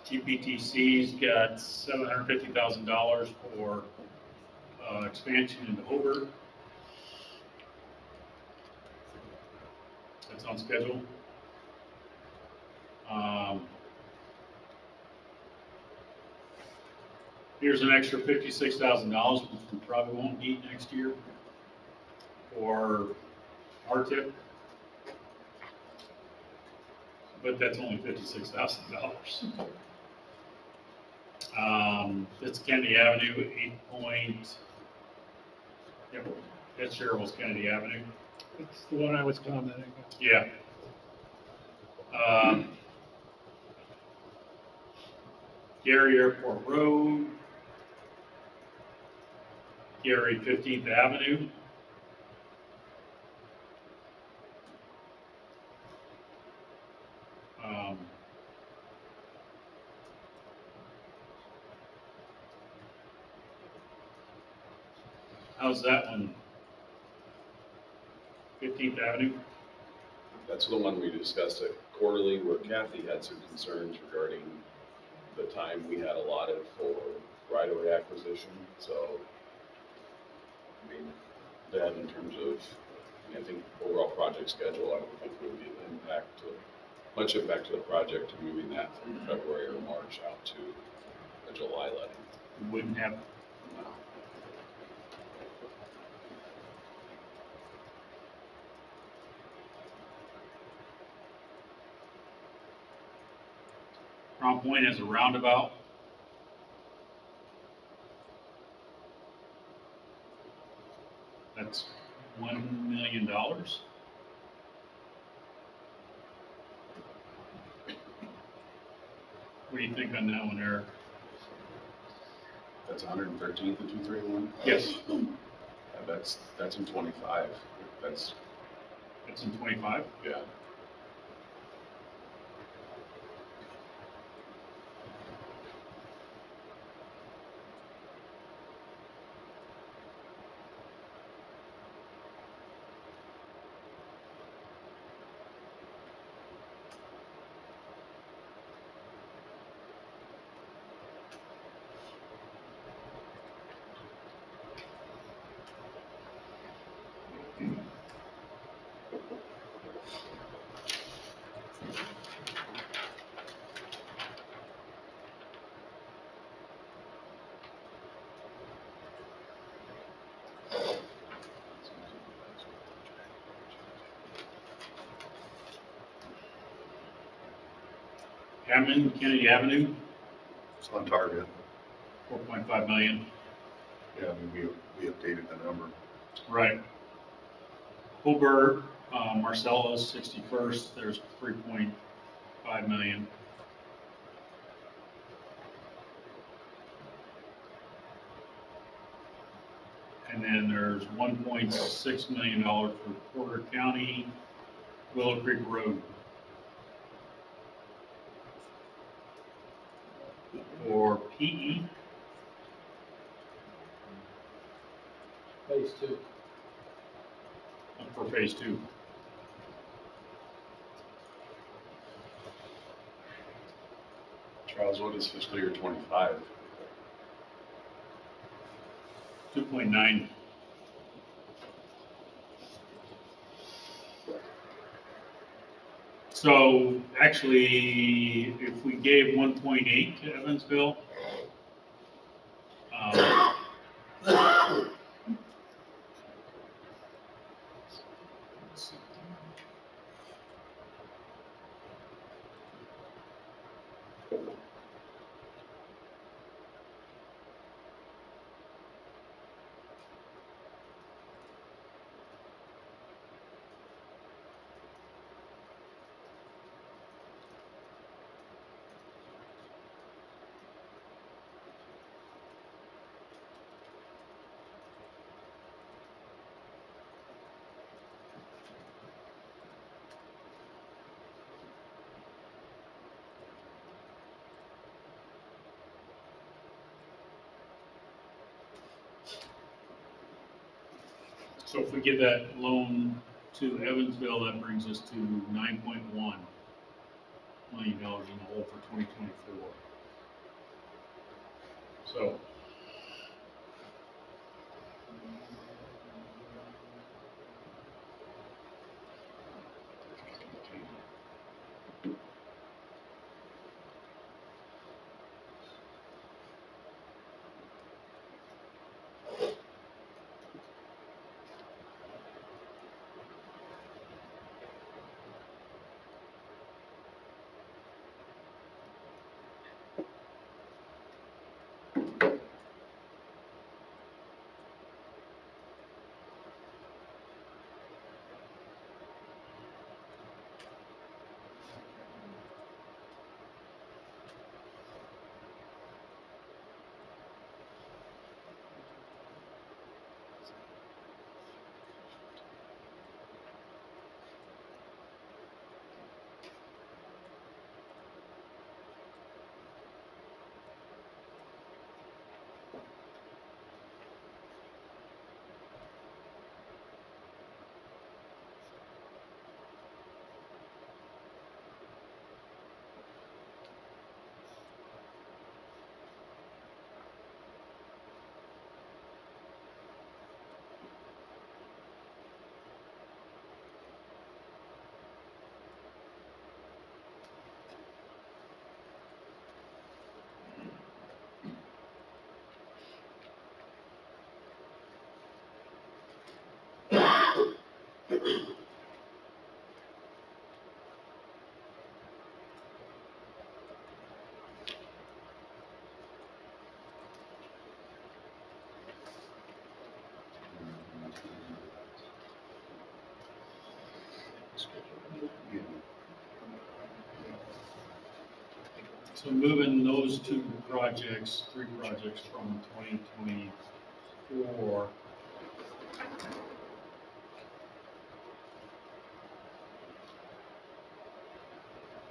[SPEAKER 1] GPTC's got $750,000 for expansion into Hobart. That's on schedule. Here's an extra $56,000, which we probably won't need next year for RTIP. But that's only $56,000. It's Kennedy Avenue, 8 Yep, that's Cheryl's Kennedy Avenue.
[SPEAKER 7] It's the one I was commenting on.
[SPEAKER 1] Yeah. Gary Airport Road. Gary 15th Avenue. How's that one? 15th Avenue?
[SPEAKER 10] That's the one we discussed at quarterly where Kathy had some concerns regarding the time we had allotted for right-of-way acquisition. So, I mean, that in terms of, I think, overall project schedule, I don't think there would be much impact to the project to moving that from February or March out to a July letting.
[SPEAKER 1] Wouldn't have.
[SPEAKER 10] No.
[SPEAKER 1] Crown Point has a roundabout. That's $1 million. What do you think on that one, Eric?
[SPEAKER 10] That's 113th and 231?
[SPEAKER 1] Yes.
[SPEAKER 10] That's in 25.
[SPEAKER 1] It's in 25?
[SPEAKER 10] Yeah.
[SPEAKER 1] Hammond, Kennedy Avenue,
[SPEAKER 4] It's on target.
[SPEAKER 1] 4.5 million.
[SPEAKER 4] Yeah, I mean, we updated the number.
[SPEAKER 1] Right. Hobart, Marcellus, 61st, there's 3.5 million. And then there's $1.6 million for Porter County, Willow Creek Road. For PE,
[SPEAKER 2] Phase 2.
[SPEAKER 1] for phase 2.
[SPEAKER 10] Charles, what is fiscal year 25?
[SPEAKER 1] 2.9. So actually, if we gave 1.8 to Evansville, so if we give that loan to Evansville, that brings us to $9.1 million in the hole for 2024. So So moving those three projects from 2024.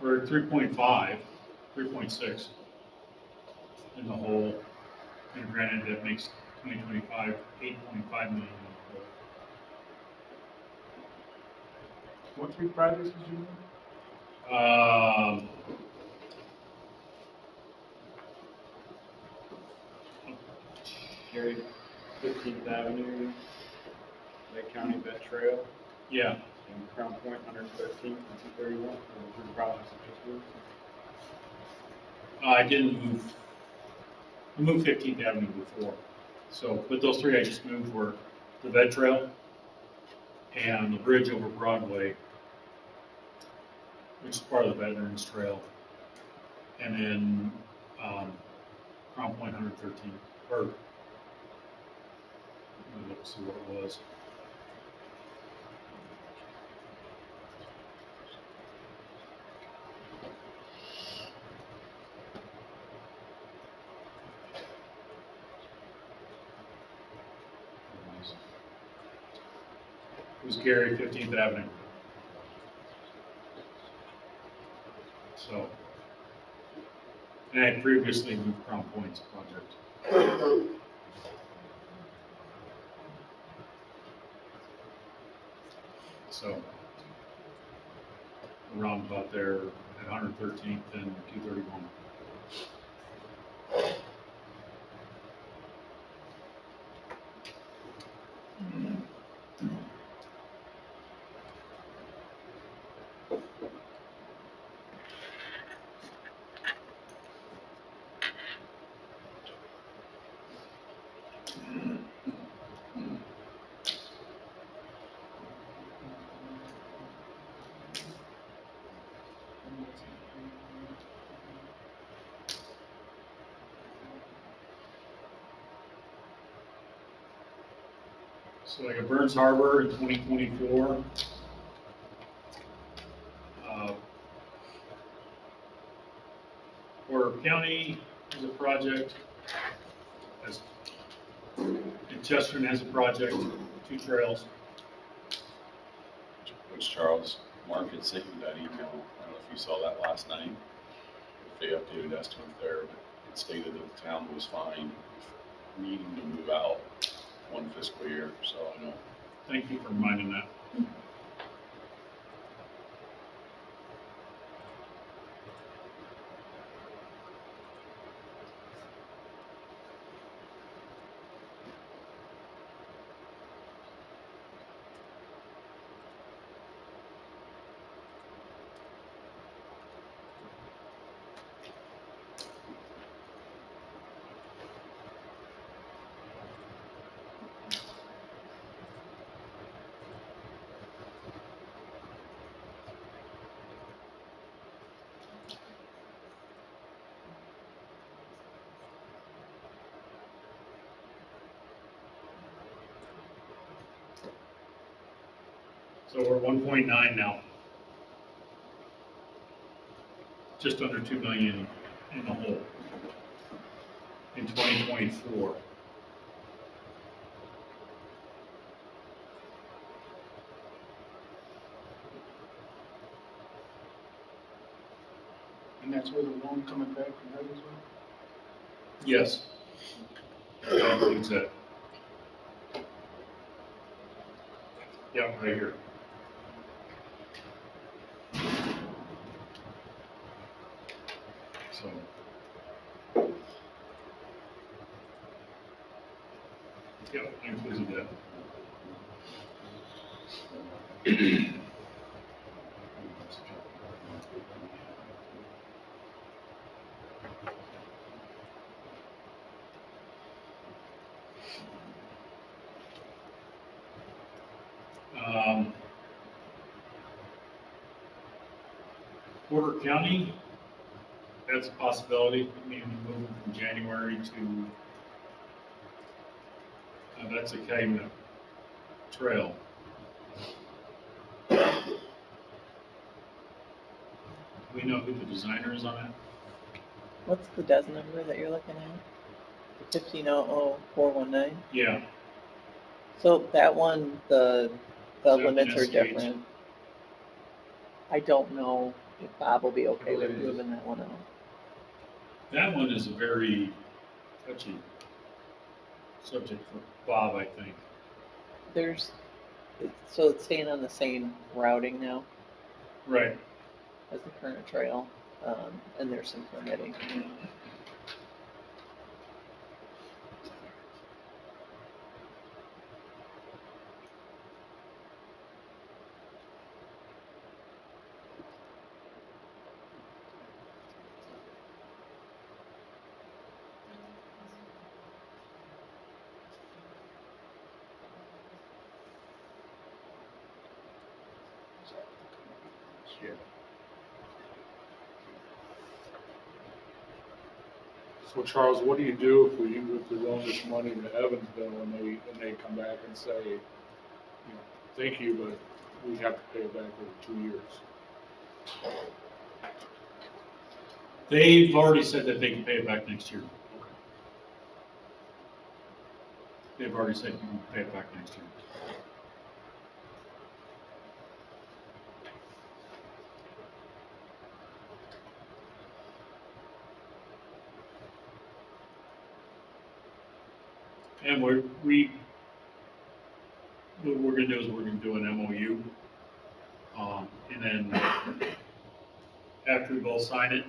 [SPEAKER 1] We're at 3.5, 3.6 in the hole. And granted, that makes 2025 $8.5 million in the hole.
[SPEAKER 2] What 3 projects did you move?
[SPEAKER 11] Gary, 15th Avenue, Lake County Vet Trail,
[SPEAKER 1] Yeah,
[SPEAKER 11] and Crown Point, 113th and 231, and the 3 projects that just moved.
[SPEAKER 1] I didn't move. I moved 15th Avenue before. So, but those 3 I just moved were the Vet Trail and the bridge over Broadway, which is part of the Veterans Trail. And then, Crown Point 113, or, let me look, see what it was. It was Gary, 15th Avenue. So, and I had previously moved Crown Point's project. So, around about there at 113th and 231. So like at Burns Harbor in 2024, Porter County has a project, as and Chesterton has a project, 2 trails.
[SPEAKER 10] Which Charles, Mark had sent you that email, I don't know if you saw that last night. If they updated estimate there, but it stated that the town was fine with needing to move out 1 fiscal year, so I know.
[SPEAKER 1] Thank you for reminding that. So we're at 1.9 now. Just under 2 million in the hole in 2024.
[SPEAKER 11] And that's where the loan coming back from that as well?
[SPEAKER 1] Yes. That includes that. Yeah, right here. So. Yeah, included that. Porter County, that's a possibility. I mean, moving from January to, that's a Calumet trail. We know who the designer is on that?
[SPEAKER 6] What's the DES number that you're looking at? 1500419?
[SPEAKER 1] Yeah,
[SPEAKER 6] So that one, the
[SPEAKER 1] that
[SPEAKER 6] limits are
[SPEAKER 1] SCH?
[SPEAKER 6] different. I don't know if Bob will be okay with moving that one out.
[SPEAKER 1] That one is a very touchy subject for Bob, I think.
[SPEAKER 6] So it's staying on the same routing now
[SPEAKER 1] Right.
[SPEAKER 6] as the current trail, and there's some permitting.
[SPEAKER 12] So Charles, what do you do if we loan this money to Evansville and they come back and say, you know, thank you, but we have to pay it back over 2 years?
[SPEAKER 1] They've already said that they can pay it back next year. They've already said you can pay it back next year. And what we're gonna do is we're gonna do an MOU. And then after we both sign it,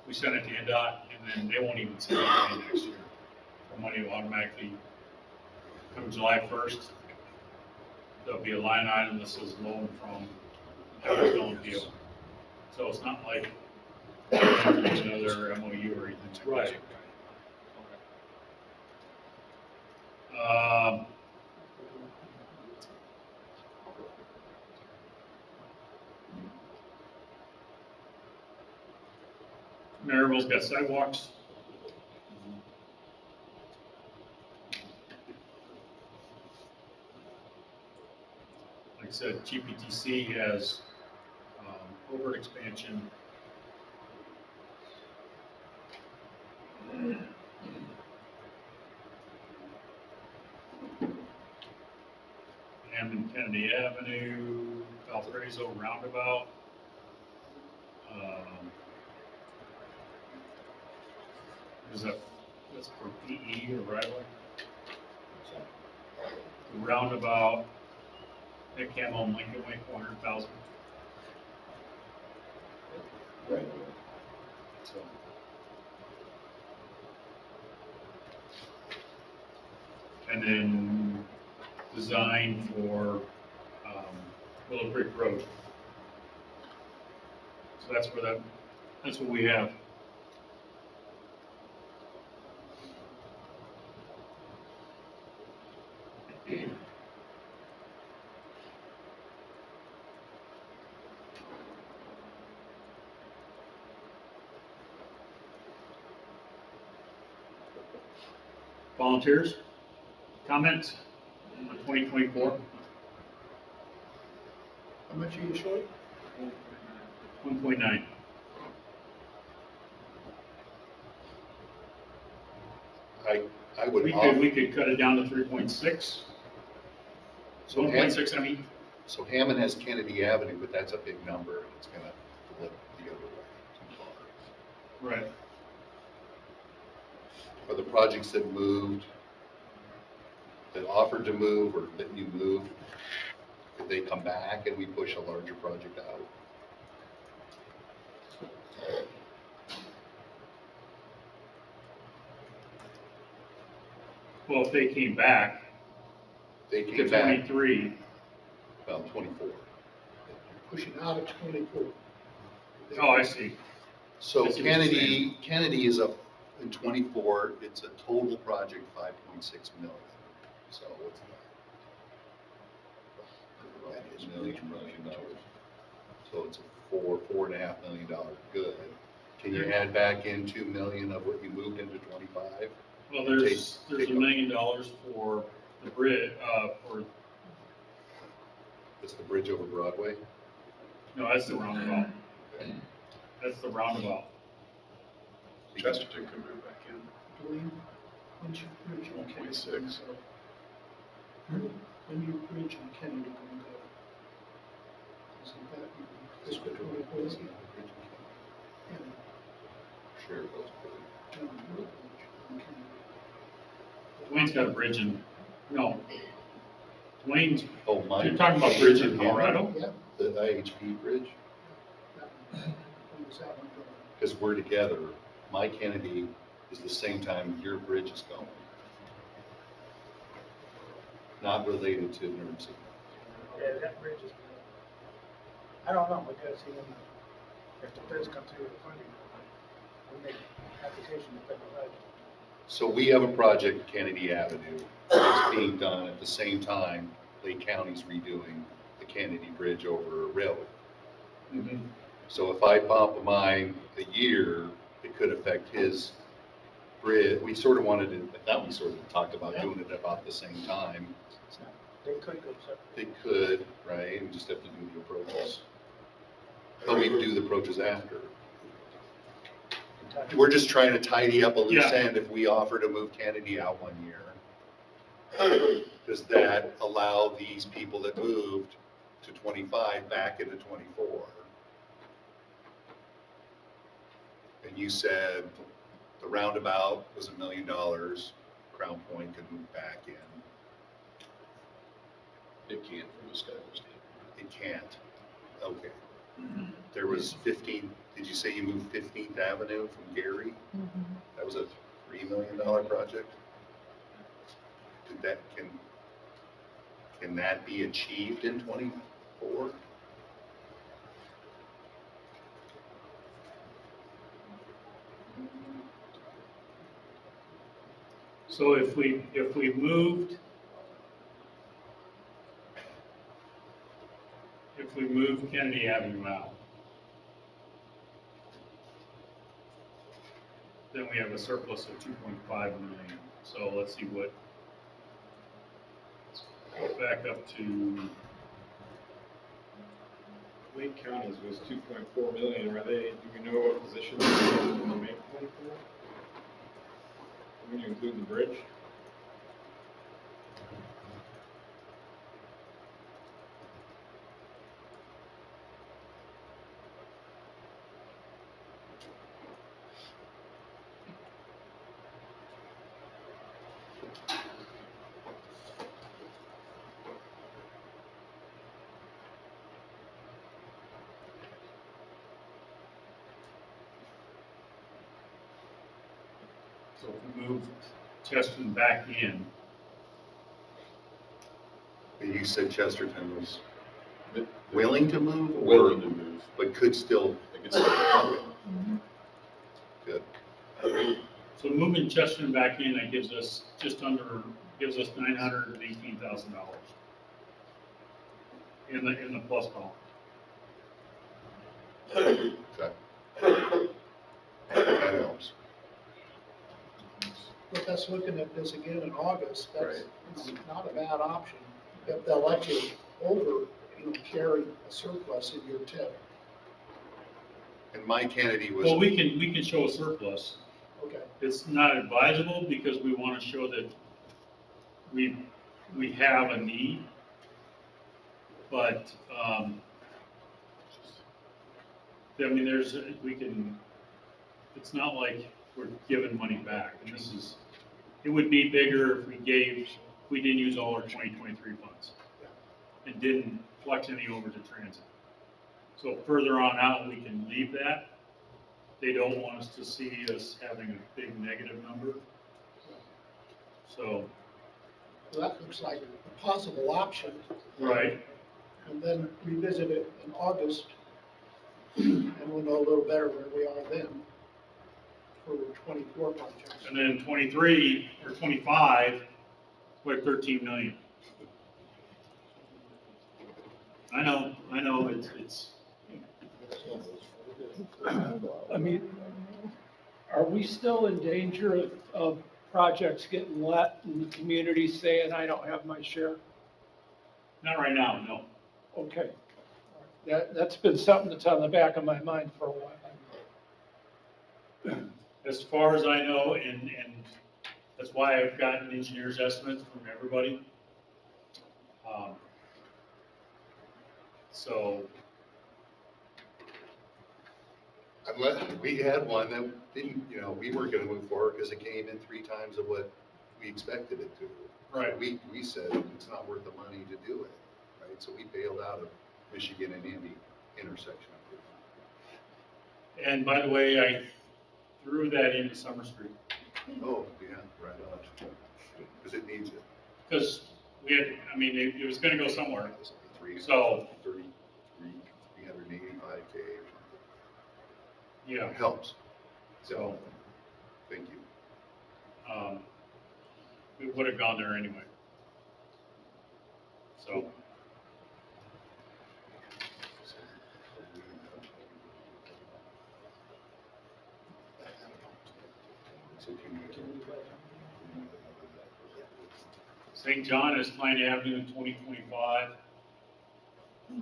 [SPEAKER 1] we send it to NDOT, and then they won't even send it to me next year. The money will automatically, come July 1st, there'll be a line item that says loan from Evansville and Deal. So it's not like another MOU or anything like that.
[SPEAKER 12] Right.
[SPEAKER 1] Maryville's got sidewalks. Like I said, GPTC has overt expansion. Hammond Kennedy Avenue, Valparaiso Roundabout. Is that's for PE or right away? The roundabout at Camel and Lincoln Way, 400,000.
[SPEAKER 2] Right.
[SPEAKER 1] So. And then design for Willow Creek Road. So that's what we have. Volunteers, comments on 2024?
[SPEAKER 8] How much are you short?
[SPEAKER 1] 1.9.
[SPEAKER 4] I would
[SPEAKER 1] We could cut it down to 3.6. So 1.6, I mean.
[SPEAKER 4] So Hammond has Kennedy Avenue, but that's a big number. It's gonna flip the other way too far.
[SPEAKER 1] Right.
[SPEAKER 4] Are the projects that moved, that offered to move or that you moved, could they come back and we push a larger project out?
[SPEAKER 1] Well, if they came back
[SPEAKER 4] They
[SPEAKER 1] to
[SPEAKER 4] came back,
[SPEAKER 1] 23,
[SPEAKER 4] well, 24.
[SPEAKER 8] Pushing out of 24.
[SPEAKER 1] oh, I see.
[SPEAKER 4] So
[SPEAKER 1] I see what you're
[SPEAKER 4] Kennedy is up in 24, it's a total project 5.6 million. So what's that? That is $1 million. So it's a $4.5 million good. Can you add back in 2 million of what you moved into 25?
[SPEAKER 1] Well, there's $1 million for the bridge, for,
[SPEAKER 4] It's the bridge over Broadway?
[SPEAKER 1] no, that's the roundabout. That's the roundabout.
[SPEAKER 10] Chesterton can move back in.
[SPEAKER 8] Dwayne, when's your bridge on Kennedy?
[SPEAKER 10] 1.6.
[SPEAKER 8] When your bridge on Kennedy gonna go? Isn't that fiscal 24? Yeah.
[SPEAKER 4] Sure, it goes
[SPEAKER 8] No, your bridge on Kennedy.
[SPEAKER 1] Dwayne's got a bridge in, no. Dwayne's,
[SPEAKER 4] Oh, my.
[SPEAKER 1] you're talking about bridge in Colorado?
[SPEAKER 8] Yeah.
[SPEAKER 4] The IHP bridge?
[SPEAKER 8] that one. When was that one going?
[SPEAKER 4] Because we're together, my Kennedy is the same time your bridge is going. Not related to emergency.
[SPEAKER 8] Yeah, that bridge is, I don't know, because if the bridge comes through the funding, we make application to federal budget.
[SPEAKER 4] So we have a project, Kennedy Avenue, that's being done at the same time Lake County's redoing the Kennedy Bridge over a railroad. So if I bump mine a year, it could affect his bridge. We sort of wanted to, I thought we sort of talked about doing it about the same time.
[SPEAKER 8] They could go separate.
[SPEAKER 4] They could, right, and just have to do the approaches. But we do the approaches after. We're just trying to tidy up a loose
[SPEAKER 1] Yeah.
[SPEAKER 4] end if we offer to move Kennedy out 1 year. Does that allow these people that moved to 25 back into 24? And you said the roundabout was $1 million, Crown Point could move back in.
[SPEAKER 10] It can't from a schedule standpoint.
[SPEAKER 4] It can't. Okay. There was 15, did you say you moved 15th Avenue from Gary? That was a $3 million project? Did that, can that be achieved in 24?
[SPEAKER 1] So if we moved Kennedy Avenue out, then we have a surplus of 2.5 million. So let's see what, let's go back up to,
[SPEAKER 11] Lake County's was 2.4 million. Are they, do we know what position they're in the main plan for? When you include the bridge?
[SPEAKER 1] so if we move Cheston back in,
[SPEAKER 4] You said Chesterton was willing to move? or-
[SPEAKER 10] Willing to move.
[SPEAKER 4] But could still,
[SPEAKER 10] It gets started.
[SPEAKER 4] good.
[SPEAKER 1] so moving Cheston back in, that gives us gives us $918,000 in the plus column.
[SPEAKER 4] Okay. That helps.
[SPEAKER 8] But that's looking at this again in August, that's
[SPEAKER 4] Right.
[SPEAKER 8] it's not a bad option. If they'll let you over, carry a surplus in your tip.
[SPEAKER 4] And my Kennedy was.
[SPEAKER 1] Well, we can show a surplus.
[SPEAKER 8] Okay,
[SPEAKER 1] It's not advisable because we want to show that we have a need. But, I mean, it's not like we're giving money back. And it would be bigger if we didn't use all our 2023 funds and didn't flex any over to transit. So further on out, we can leave that. They don't want us to see us having a big negative number. So,
[SPEAKER 8] well, that looks like a possible option.
[SPEAKER 1] right,
[SPEAKER 8] And then revisit it in August, and we'll know a little better where we are then for 24 projects.
[SPEAKER 1] and then 23 or 25, we're at 13 million. I know, it's,
[SPEAKER 7] I mean, are we still in danger of projects getting let and the community saying, I don't have my share?
[SPEAKER 1] not right now, no.
[SPEAKER 7] Okay. That's been something that's on the back of my mind for a while.
[SPEAKER 1] As far as I know, and that's why I've gotten engineers' estimates from everybody. So,
[SPEAKER 4] Unless, we had one that didn't, we weren't gonna move forward because it came in 3 times of what we expected it to.
[SPEAKER 1] right,
[SPEAKER 4] We said it's not worth the money to do it, right? So we bailed out of Michigan and Indy intersection.
[SPEAKER 1] and by the way, I threw that into Summer Street,
[SPEAKER 4] Oh, yeah, right on. Because it needs it.
[SPEAKER 1] because it was gonna go somewhere,
[SPEAKER 4] It's 3,
[SPEAKER 1] so,
[SPEAKER 4] 385K or something.
[SPEAKER 1] yeah,
[SPEAKER 4] It helps.
[SPEAKER 1] so,
[SPEAKER 4] Thank you.
[SPEAKER 1] we would have gone there anyway. So, St. John is Klein Avenue in 2025. And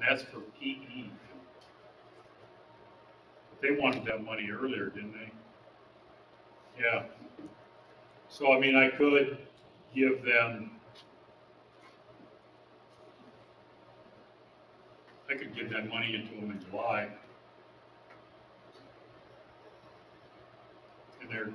[SPEAKER 1] that's for PE. But they wanted that money earlier, didn't they? Yeah. So, I mean, I could give them, I could give that money into them in July. And they're,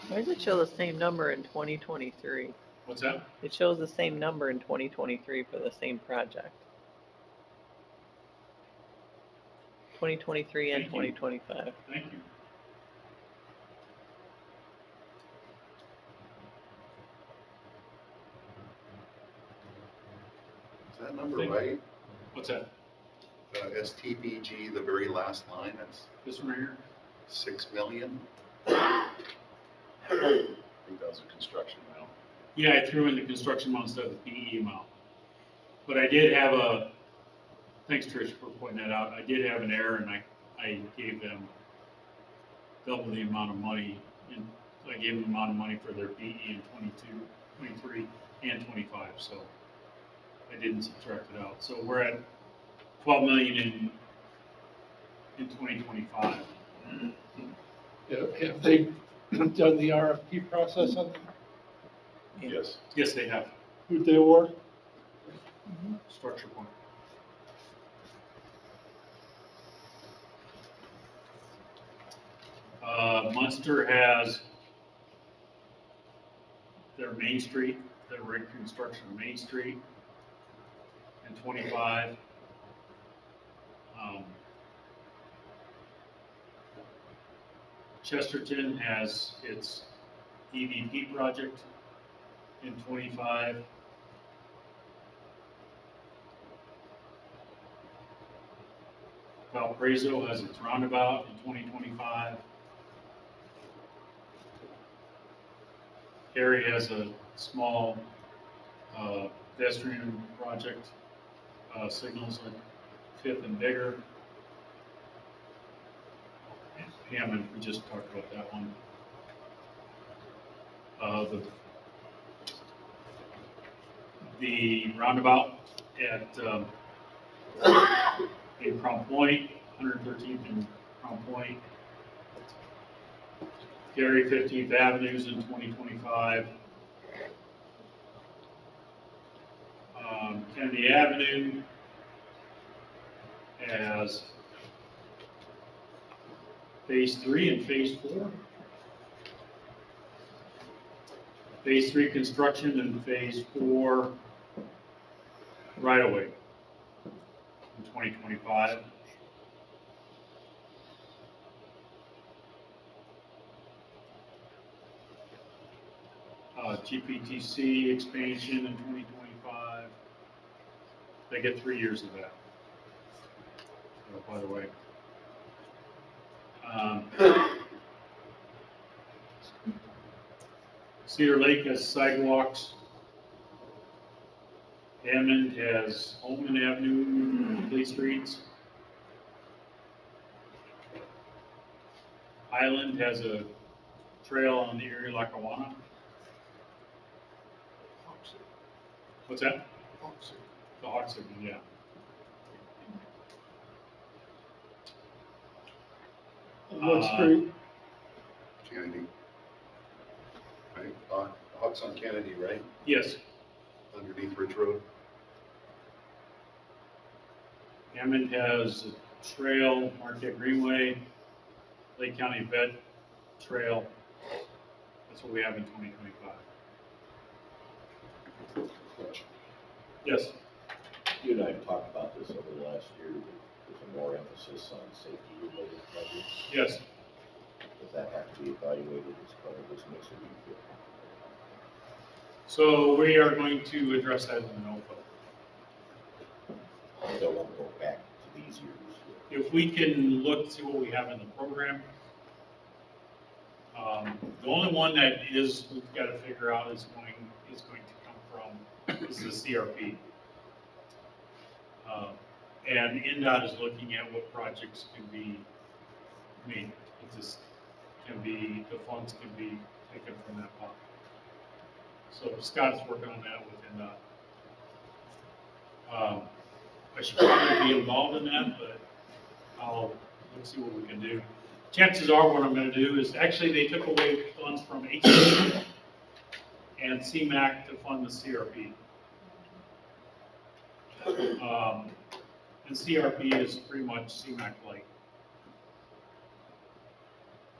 [SPEAKER 6] Why does it show the same number in 2023?
[SPEAKER 1] what's that?
[SPEAKER 6] It shows the same number in 2023 for the same project. 2023 and
[SPEAKER 1] Thank you.
[SPEAKER 6] 2025.
[SPEAKER 1] Thank you.
[SPEAKER 4] Is that number
[SPEAKER 1] Thank-
[SPEAKER 4] right?
[SPEAKER 1] What's that?
[SPEAKER 4] STBG, the very last line, that's
[SPEAKER 1] This one right here?
[SPEAKER 4] 6 million?
[SPEAKER 10] I think that was a construction amount.
[SPEAKER 1] Yeah, I threw in the construction amount instead of the PE amount. But I did have a, thanks Trish for pointing that out, I did have an error and I gave them double the amount of money. And I gave them the amount of money for their PE in 22, 23, and 25, so I didn't subtract it out. So we're at 12 million in 2025.
[SPEAKER 7] Have they done the RFP process on that?
[SPEAKER 10] Yes.
[SPEAKER 1] Yes, they have,
[SPEAKER 7] Who'd they award?
[SPEAKER 1] structure point. Munster has their Main Street, their reconstruction of Main Street in 25. Chesterton has its EVP project in 25. Valparaiso has its roundabout in 2025. Gary has a small pedestrian project, signals at Fifth and Bigger. Hammond, we just talked about that one. The roundabout at in Crown Point, 113th and Crown Point. Gary 15th Avenues in 2025. Kennedy Avenue has Phase 3 and Phase 4. Phase 3 construction and Phase 4 right-of-way in 2025. GPTC expansion in 2025. They get 3 years of that. Oh, by the way. Cedar Lake has sidewalks. Hammond has Holman Avenue and complete streets. Highland has a trail on the Erie Lackawanna. What's that? The Hawk Signal, yeah.
[SPEAKER 7] What street?
[SPEAKER 4] Kennedy. Right, Hawks on Kennedy, right?
[SPEAKER 1] Yes,
[SPEAKER 4] Underneath Ridge Road.
[SPEAKER 1] Hammond has a trail, Marquette Greenway, Lake County Vet Trail. That's what we have in 2025. Yes,
[SPEAKER 3] You and I have talked about this over the last year, there's a more emphasis on safety-related projects.
[SPEAKER 1] yes.
[SPEAKER 3] Does that have to be evaluated as part of this mix of you
[SPEAKER 1] So we are going to address that in the NOFA.
[SPEAKER 3] feel? Still won't go back to these years.
[SPEAKER 1] If we can look, see what we have in the program. The only one that is, we've got to figure out is going to come from is the CRP. And NDOT is looking at what projects can be made. It just can be, the funds can be taken from that pot. So Scott's working on that with NDOT. I should probably be involved in that, but let's see what we can do. Chances are what I'm gonna do is, actually, they took away funds from HC and CMAC to fund the CRP. And CRP is pretty much CMAC light.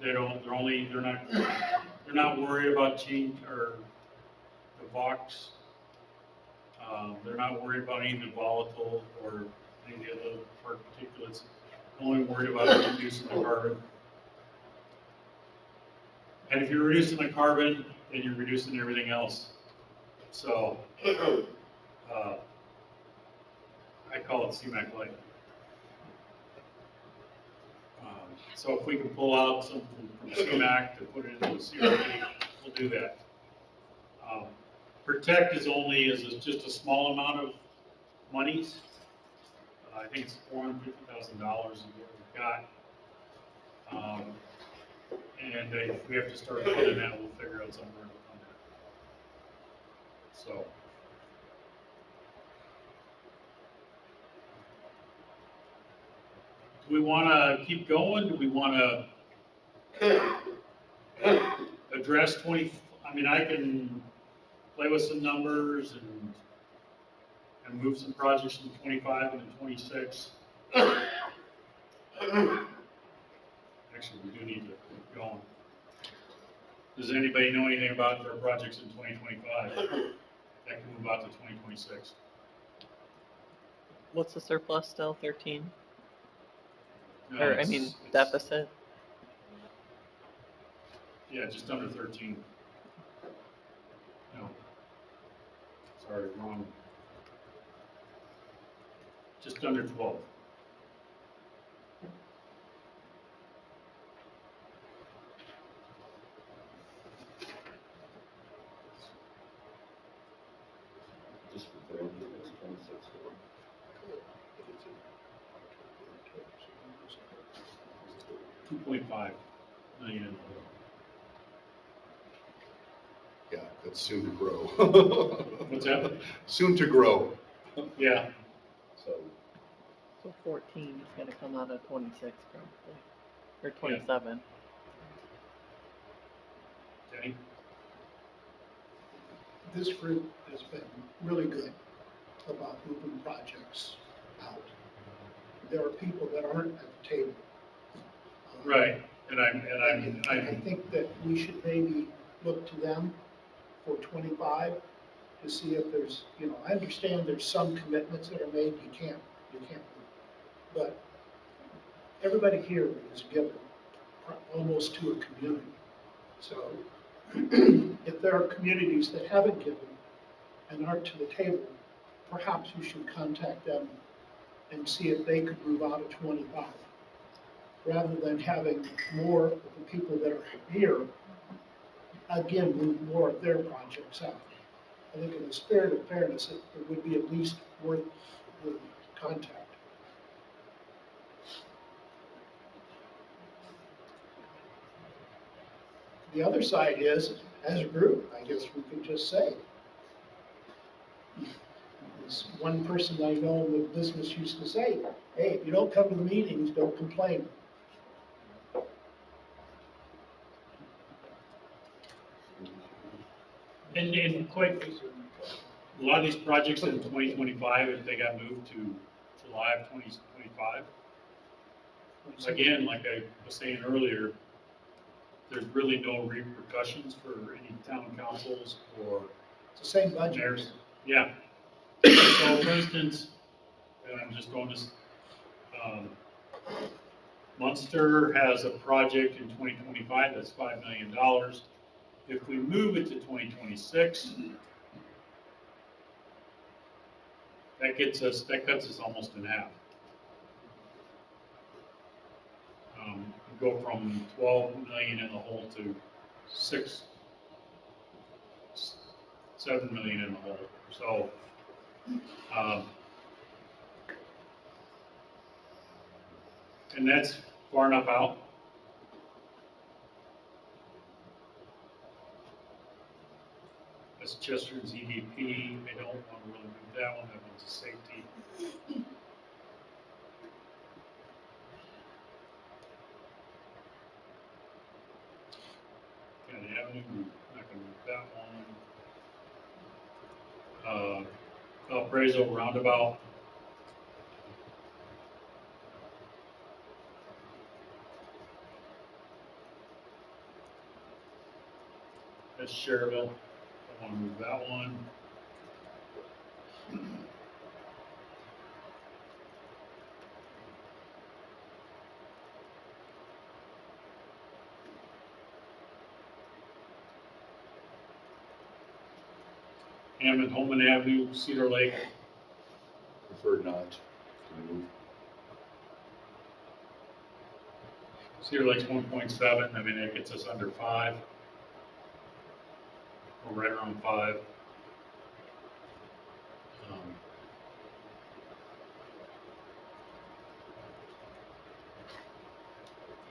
[SPEAKER 1] They're not worried about change or the Vox. They're not worried about any of the volatile or any of the other particulates. Only worried about reducing the carbon. And if you're reducing the carbon, then you're reducing everything else. So, I call it CMAC light. So if we can pull out something from CMAC to put it into the CRP, we'll do that. Protect is just a small amount of monies. I think it's $450,000 is what we've got. And if we have to start putting that, we'll figure out somewhere on that. So. Do we want to keep going? Do we want to address 20? I mean, I can play with some numbers and move some projects from 25 into 26. Actually, we do need to keep going. Does anybody know anything about their projects in 2025 that can move out to 2026?
[SPEAKER 6] What's the surplus still, 13?
[SPEAKER 1] No,
[SPEAKER 6] Or,
[SPEAKER 1] it's-
[SPEAKER 6] deficit?
[SPEAKER 1] Yeah, just under 13. No. Sorry, wrong. Just under 12.
[SPEAKER 3] Just for the, it's 26.
[SPEAKER 1] 2.5 million.
[SPEAKER 4] Yeah, that's soon to grow.
[SPEAKER 1] What's that?
[SPEAKER 4] Soon to grow.
[SPEAKER 1] Yeah.
[SPEAKER 3] So,
[SPEAKER 6] So 14 is gonna come out of 26 probably, or 27.
[SPEAKER 1] Jenny?
[SPEAKER 8] This group has been really good about moving projects out. There are people that aren't at the table.
[SPEAKER 1] Right, and
[SPEAKER 8] I
[SPEAKER 1] I'm,
[SPEAKER 8] think that we should maybe look to them for 25 to see if there's, I understand there's some commitments that are made, you can't move. But everybody here is given almost to a community. So if there are communities that haven't given and aren't to the table, perhaps we should contact them and see if they could move out of 25. Rather than having more of the people that are here, again, move more of their projects out. I think in the spirit of fairness, it would be at least worth the contact. The other side is, as a group, I guess we could just say, this one person I know in the business used to say, hey, if you don't come to the meetings, don't complain.
[SPEAKER 1] and quite, a lot of these projects in 2025, if they got moved to July of 2025, again, like I was saying earlier, there's really no repercussions for any town councils or
[SPEAKER 8] It's the same budget.
[SPEAKER 1] mayors. Yeah. So for instance, and I'm just going to, Munster has a project in 2025 that's $5 million. If we move it to 2026, that cuts us almost in half. We go from 12 million in the hole to 7 million in the hole. So, and that's far enough out. That's Chester's EDP. I don't want to really move that one. That one's a safety. County Avenue, not gonna move that one. Valparaiso Roundabout. That's Cherville. I want to move that one. Hammond, Holman Avenue, Cedar Lake.
[SPEAKER 4] Prefer not to move.
[SPEAKER 1] Cedar Lake's 1.7. I mean, that gets us under 5. We're right around 5.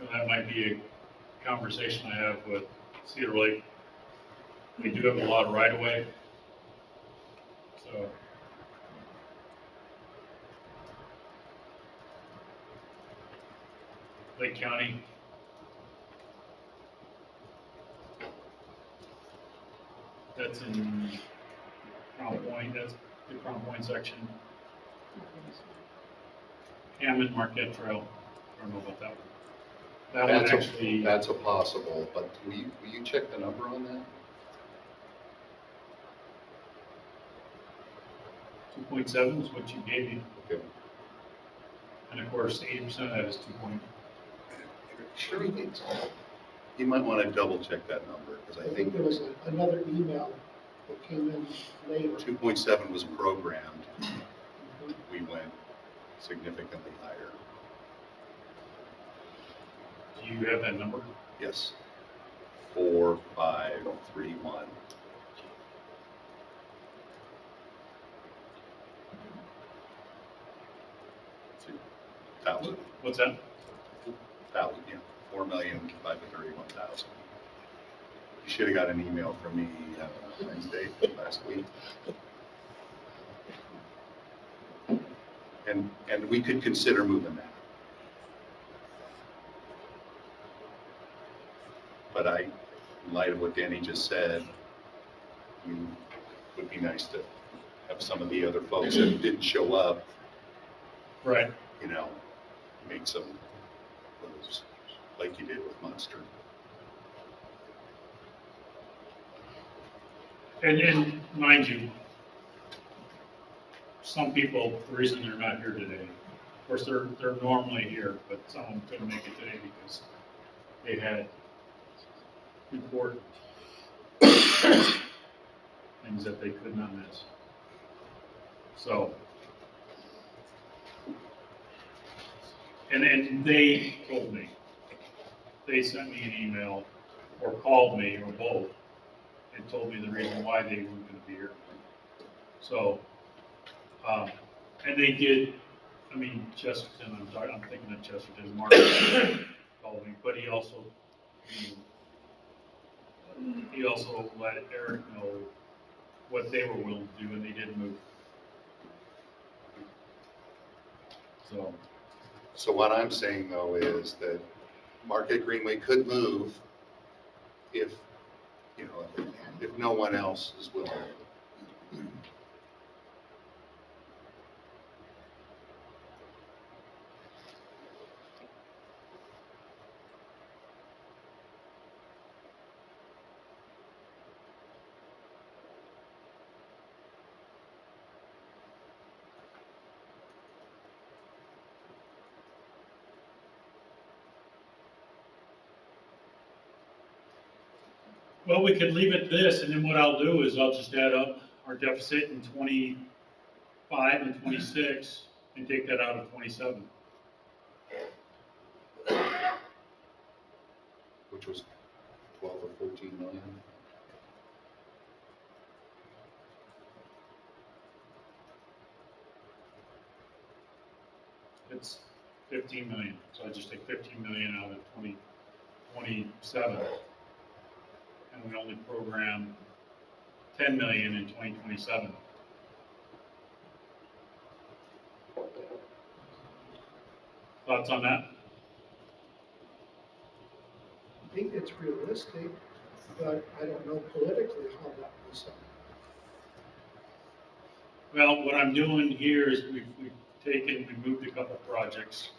[SPEAKER 1] And that might be a conversation I have with Cedar Lake. We do have a lot of right-of-way. So Lake County. That's in Crown Point, that's the Crown Point section. Hammond Marquette Trail, I don't know about that one. That one actually.
[SPEAKER 4] That's a possible, but will you check the number on that?
[SPEAKER 1] 2.7 is what you gave me.
[SPEAKER 4] Okay.
[SPEAKER 1] And of course, 80% of that is 2 point.
[SPEAKER 4] Sure, you might want to double check that number, because I think
[SPEAKER 8] there was another email that came in later.
[SPEAKER 4] 2.7 was programmed. We went significantly higher.
[SPEAKER 1] Do you have that number?
[SPEAKER 4] Yes. 4531. $2,000.
[SPEAKER 1] What's that?
[SPEAKER 4] 1,000, yeah. 4,531,000. You should have got an email from me Wednesday last week. And we could consider moving that. But in light of what Danny just said, it would be nice to have some of the other folks that didn't show up,
[SPEAKER 1] Right.
[SPEAKER 4] make some moves like you did with Munster.
[SPEAKER 1] And mind you, some people, the reason they're not here today, of course, they're normally here, but some of them couldn't make it today because they had important things that they could not miss. So, and they told me, they sent me an email or called me or both and told me the reason why they weren't going to be here. So, and they did, Chesterton, I'm thinking of Chesterton, Mark called me, but he also let Eric know what they were willing to do, and they did move.
[SPEAKER 4] So what I'm saying though is that Market Greenway could move if no one else is willing.
[SPEAKER 1] Well, we could leave it this, and then what I'll do is I'll just add up our deficit in 25 and 26 and take that out of 27.
[SPEAKER 4] Which was 12 or 14 million.
[SPEAKER 1] It's 15 million, so I just take 15 million out of 2027. And we only program 10 million in 2027. Thoughts on that?
[SPEAKER 8] I think it's realistic, but I don't know politically how that was.
[SPEAKER 1] Well, what I'm doing here is we moved a couple projects.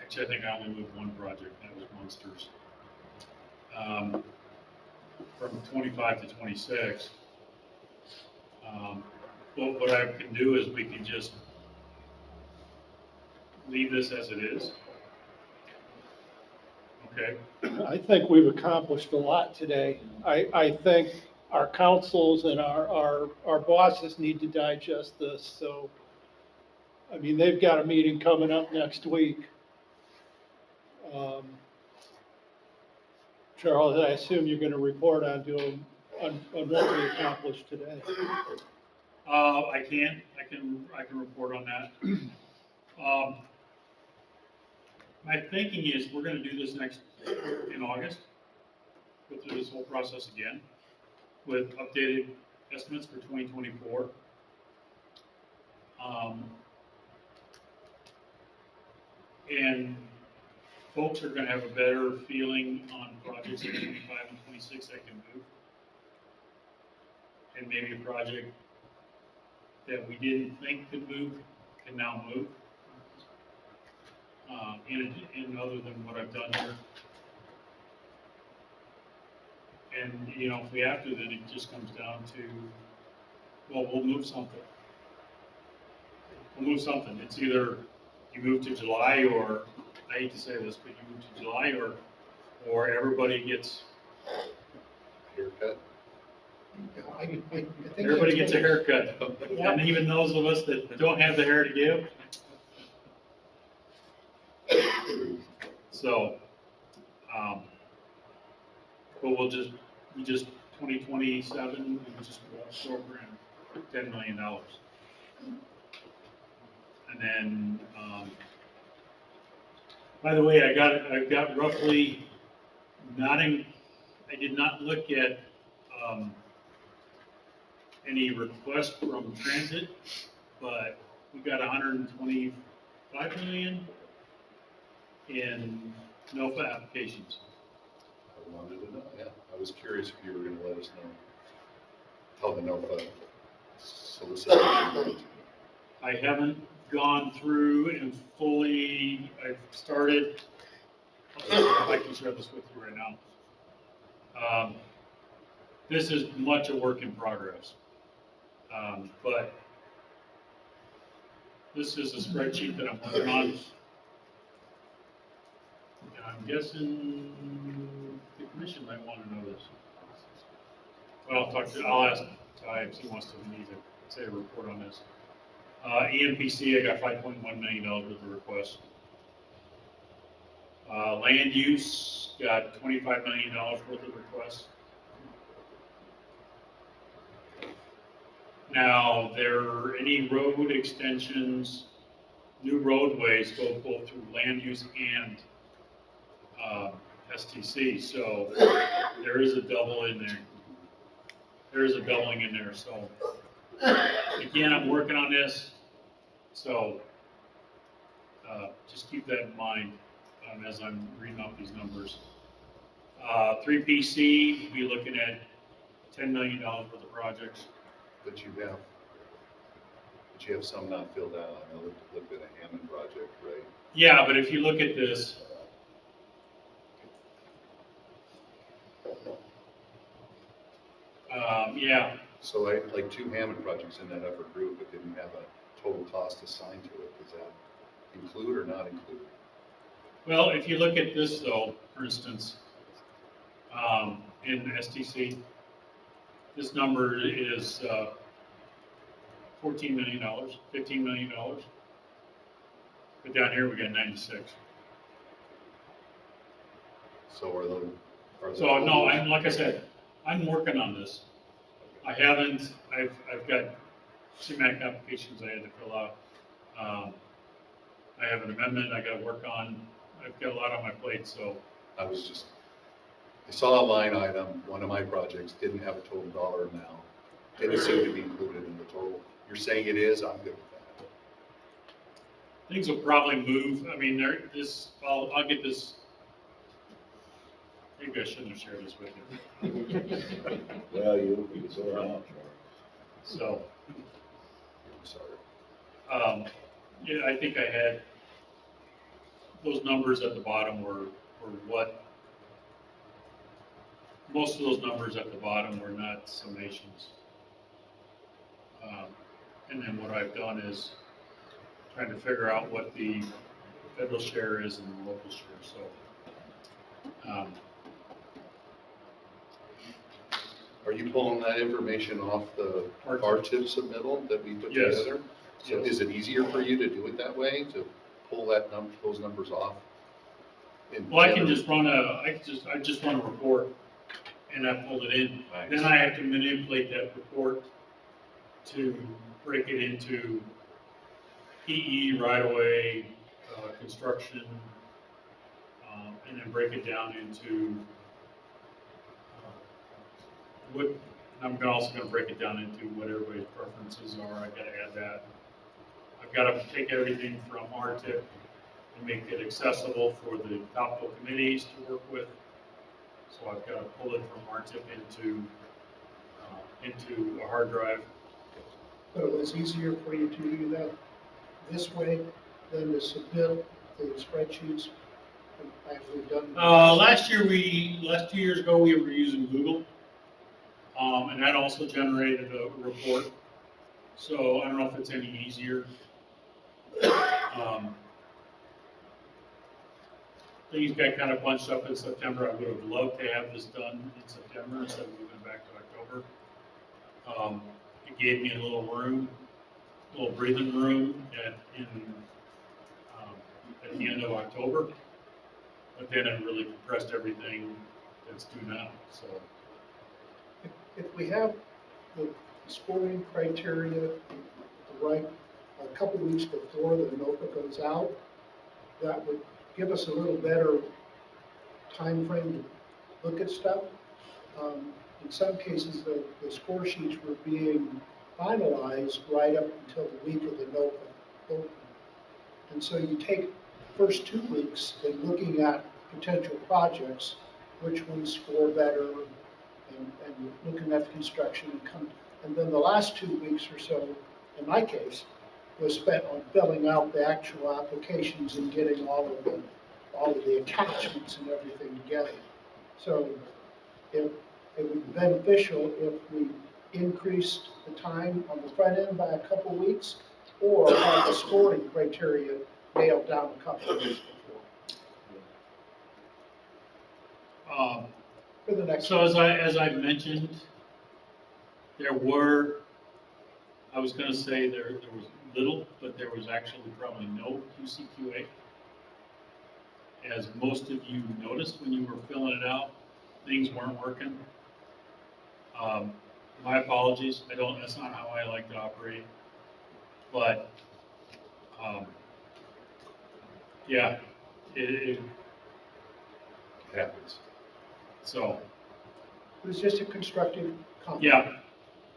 [SPEAKER 1] Actually, I think I only moved one project, that was Monsters. From 25 to 26. But what I can do is we can just leave this as it is. Okay.
[SPEAKER 7] I think we've accomplished a lot today. I think our councils and our bosses need to digest this, so, I mean, they've got a meeting coming up next week. Charles, I assume you're gonna report on what we accomplished today.
[SPEAKER 1] I can report on that. My thinking is we're gonna do this in August, go through this whole process again with updated estimates for 2024. And folks are gonna have a better feeling on projects in 25 and 26 that can move. And maybe a project that we didn't think could move can now move. In other than what I've done here. And, you know, if we have to, then it just comes down to, well, we'll move something. We'll move something. It's either you move to July, or, I hate to say this, but you move to July, or everybody gets,
[SPEAKER 4] Haircut.
[SPEAKER 8] I think
[SPEAKER 1] everybody
[SPEAKER 8] that's
[SPEAKER 1] gets a
[SPEAKER 8] what-
[SPEAKER 1] haircut. And even those of us that don't have the hair to give. So, but we just 2027, we just program $10 million. And then, by the way, I've got roughly I did not look at, any requests from transit, but we got 125 million in NOFA applications.
[SPEAKER 4] I wanted to know, yeah. I was curious if you were gonna let us know how the NOFA solicitation went.
[SPEAKER 1] I haven't gone through and fully, I've started, I can share this with you right now. This is much a work in progress. But this is a spreadsheet that I'm working on. And I'm guessing the commission might want to know this. Well, I'll ask Ty if he wants to say a report on this. EMPC, I got $5.1 million worth of requests. Land use, got $25 million worth of requests. Now, any road extensions, new roadways go both through land use and STC, so there is a double in there. There is a doubling in there, so again, I'm working on this, so just keep that in mind as I'm reading off these numbers. 3PC, we'll be looking at $10 million worth of projects.
[SPEAKER 4] But you have some not filled out. I know that looked at a Hammond project, right?
[SPEAKER 1] Yeah, but if you look at this, yeah,
[SPEAKER 4] So like 2 Hammond projects in that upper group, but didn't have a total cost assigned to it. Does that include or not include?
[SPEAKER 1] Well, if you look at this though, for instance, in STC, this number is $14 million, $15 million. But down here, we got 96.
[SPEAKER 4] So are the.
[SPEAKER 1] So no, like I said, I'm working on this. I've got CMAQ applications I had to fill out. I have an amendment I gotta work on. I've got a lot on my plate, so.
[SPEAKER 4] I saw a line item, one of my projects didn't have a total dollar amount. Didn't seem to be included in the total. You're saying it is, I'm good with that.
[SPEAKER 1] Things will probably move. I mean, I'll get this. Maybe I shouldn't have shared this with you.
[SPEAKER 3] Well, you can sort it out.
[SPEAKER 1] So,
[SPEAKER 4] Sorry.
[SPEAKER 1] yeah, I think I had, those numbers at the bottom were what, most of those numbers at the bottom were not summations. And then what I've done is trying to figure out what the federal share is and the local share, so.
[SPEAKER 4] Are you pulling that information off the RTIP submittal that we put
[SPEAKER 1] Yes.
[SPEAKER 4] together? So
[SPEAKER 1] Yes.
[SPEAKER 4] is it easier for you to do it that way, to pull those numbers off?
[SPEAKER 1] Well, I can just run I just run a report and I pulled it in.
[SPEAKER 4] Nice.
[SPEAKER 1] Then I have to manipulate that report to break it into PE, right-of-way, construction, and then break it down into I'm also gonna break it down into what everybody's preferences are. I gotta add that. I've gotta take everything from RTIP and make it accessible for the topical committees to work with. So I've got to pull it from RTIP into a hard drive.
[SPEAKER 8] But it was easier for you to do that this way than to submit the spreadsheets after we've done.
[SPEAKER 1] Last 2 years ago, we were using Google, and that also generated a report. So I don't know if it's any easier. Things got kind of bunched up in September. I would have loved to have this done in September instead of moving back to October. It gave me a little room, a little breathing room at the end of October. But then it really compressed everything that's due now, so.
[SPEAKER 8] If we have the scoring criteria right a couple weeks before the NOPA goes out, that would give us a little better time frame to look at stuff. In some cases, the score sheets were being finalized right up until the week of the NOPA open. And so you take the first 2 weeks in looking at potential projects, which ones score better, and looking at the construction and then the last 2 weeks or so, in my case, was spent on filling out the actual applications and getting all of the attachments and everything together. So it would be beneficial if we increased the time on the front end by a couple weeks, or have the scoring criteria nailed down a couple of weeks before. For the next.
[SPEAKER 1] So as I mentioned, I was going to say there was little, but there was actually probably no QCQA. As most of you noticed when you were filling it out, things weren't working. My apologies. That's not how I like to operate. But yeah, it
[SPEAKER 4] happens.
[SPEAKER 1] So.
[SPEAKER 8] It was just a constructive comment.
[SPEAKER 1] Yeah,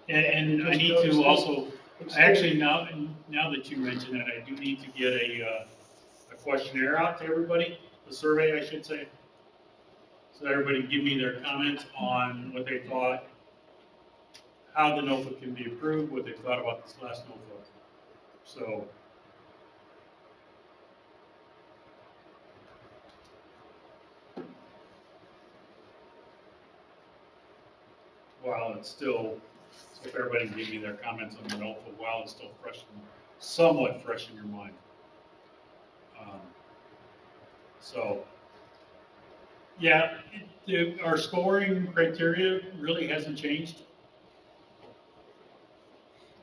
[SPEAKER 1] and I need to also, actually, now that you mention it, I do need to get a questionnaire out to everybody, a survey, I should say. So everybody give me their comments on what they thought, how the NOFA can be approved, what they thought about this last NOFA. So. While it's still, so if everybody can give me their comments on the NOFA while it's still somewhat fresh in your mind. So, yeah, our scoring criteria really hasn't changed.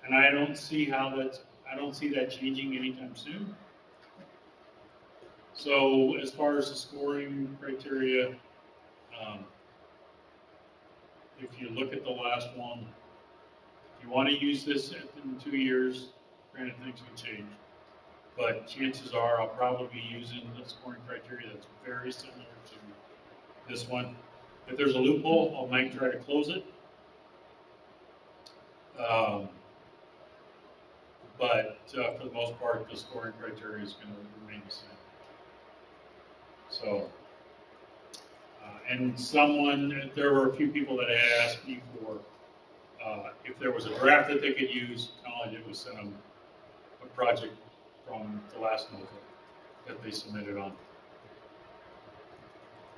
[SPEAKER 1] And I don't see that changing anytime soon. So as far as the scoring criteria, if you look at the last one, if you want to use this in 2 years, granted things can change, but chances are I'll probably be using the scoring criteria that's very similar to this one. If there's a loophole, I might try to close it. But for the most part, the scoring criteria is going to remain the same. So, and there were a few people that had asked me for if there was a draft that they could use. All I did was send them a project from the last notebook that they submitted on.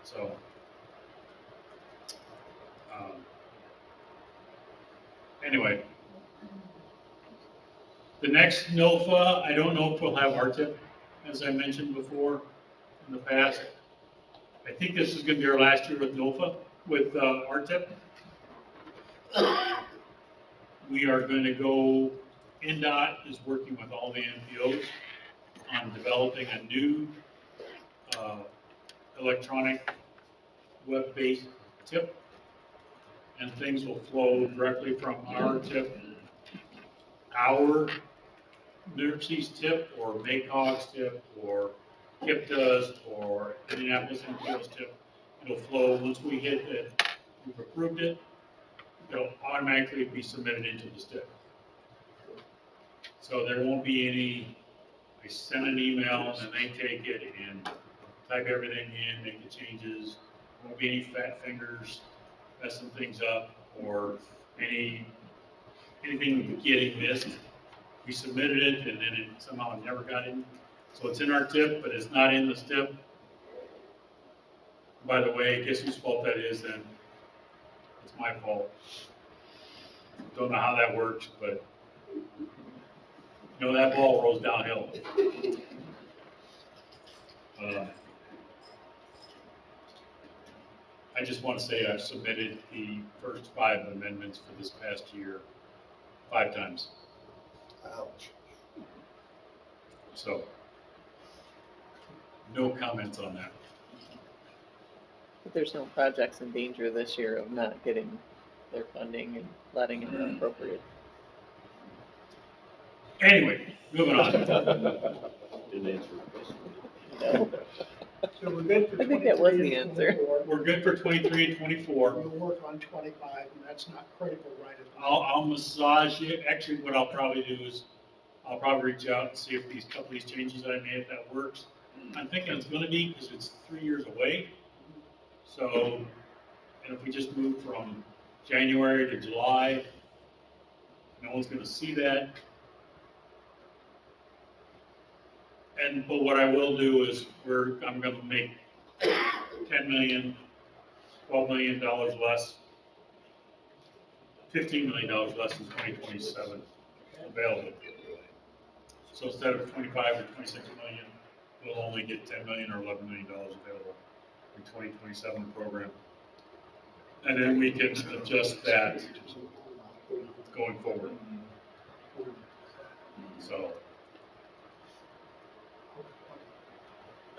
[SPEAKER 1] So, anyway, the next NOFA, I don't know if we'll have RTIP, as I mentioned before in the past. I think this is going to be our last year with NOFA, with RTIP. We are going to go, NDOT is working with all the NPOs on developing a new electronic web-based tip, and things will flow directly from our tip, our NERC's tip, or MACOG's tip, or KIPTA's, or Indianapolis NPO's tip. It'll flow once we hit that we've approved it. It'll automatically be submitted into the STIP. So there won't be any, I send an email and they take it and type everything in, make the changes. There won't be any fat fingers messing things up or anything getting missed. We submitted it and then it somehow never got in. So it's in our tip, but it's not in the STIP. By the way, guess whose fault that is then? It's my fault. Don't know how that works, but that ball rolls downhill. I just want to say I've submitted the first 5 amendments for this past year 5 times.
[SPEAKER 4] Ouch.
[SPEAKER 1] So, no comments on that.
[SPEAKER 6] But there's no projects in danger this year of not getting their funding and letting it not appropriate.
[SPEAKER 1] Anyway, moving on.
[SPEAKER 3] Didn't answer the question.
[SPEAKER 6] No.
[SPEAKER 8] So we're good for
[SPEAKER 6] I think that was
[SPEAKER 8] 23
[SPEAKER 6] the
[SPEAKER 8] and
[SPEAKER 6] answer.
[SPEAKER 8] 24.
[SPEAKER 1] We're good for 23 and 24.
[SPEAKER 8] We'll work on 25, and that's not critical right at the
[SPEAKER 1] I'll massage it. Actually, what I'll probably do is I'll probably reach out and see if these couple of these changes that I made, if that works. I'm thinking it's going to be because it's 3 years away. So, and if we just move from January to July, no one's going to see that. But what I will do is I'm going to make $10 million, $12 million less, $15 million less in 2027 available. So instead of 25 or 26 million, we'll only get 10 million or $11 million available in 2027 program. And then we can adjust that going forward. So,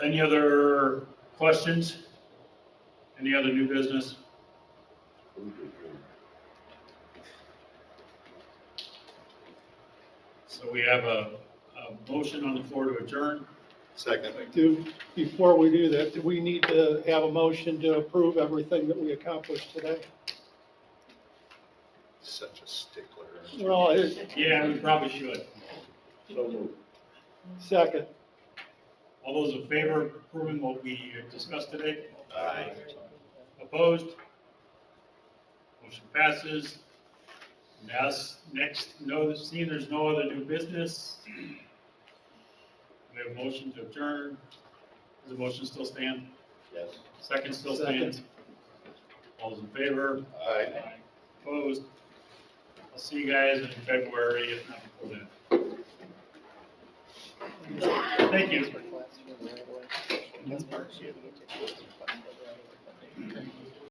[SPEAKER 1] any other questions? Any other new business? So we have a motion on the floor to adjourn.
[SPEAKER 4] Second.
[SPEAKER 7] Before we do that, do we need to have a motion to approve everything that we accomplished today?
[SPEAKER 4] Such a stickler.
[SPEAKER 7] Well,
[SPEAKER 1] Yeah, we probably should.
[SPEAKER 3] So moved.
[SPEAKER 7] second.
[SPEAKER 1] All those in favor of approving what we discussed today?
[SPEAKER 4] Aye.
[SPEAKER 1] Opposed? Motion passes. Now, seeing there's no other new business, we have a motion to adjourn. Does the motion still stand?
[SPEAKER 3] Yes.
[SPEAKER 1] Second still
[SPEAKER 7] Second.
[SPEAKER 1] stands. All those in favor?
[SPEAKER 4] Aye.
[SPEAKER 1] Opposed? I'll see you guys in February, if not before then. Thank you.
[SPEAKER 6] Request for the right of way. That's part of the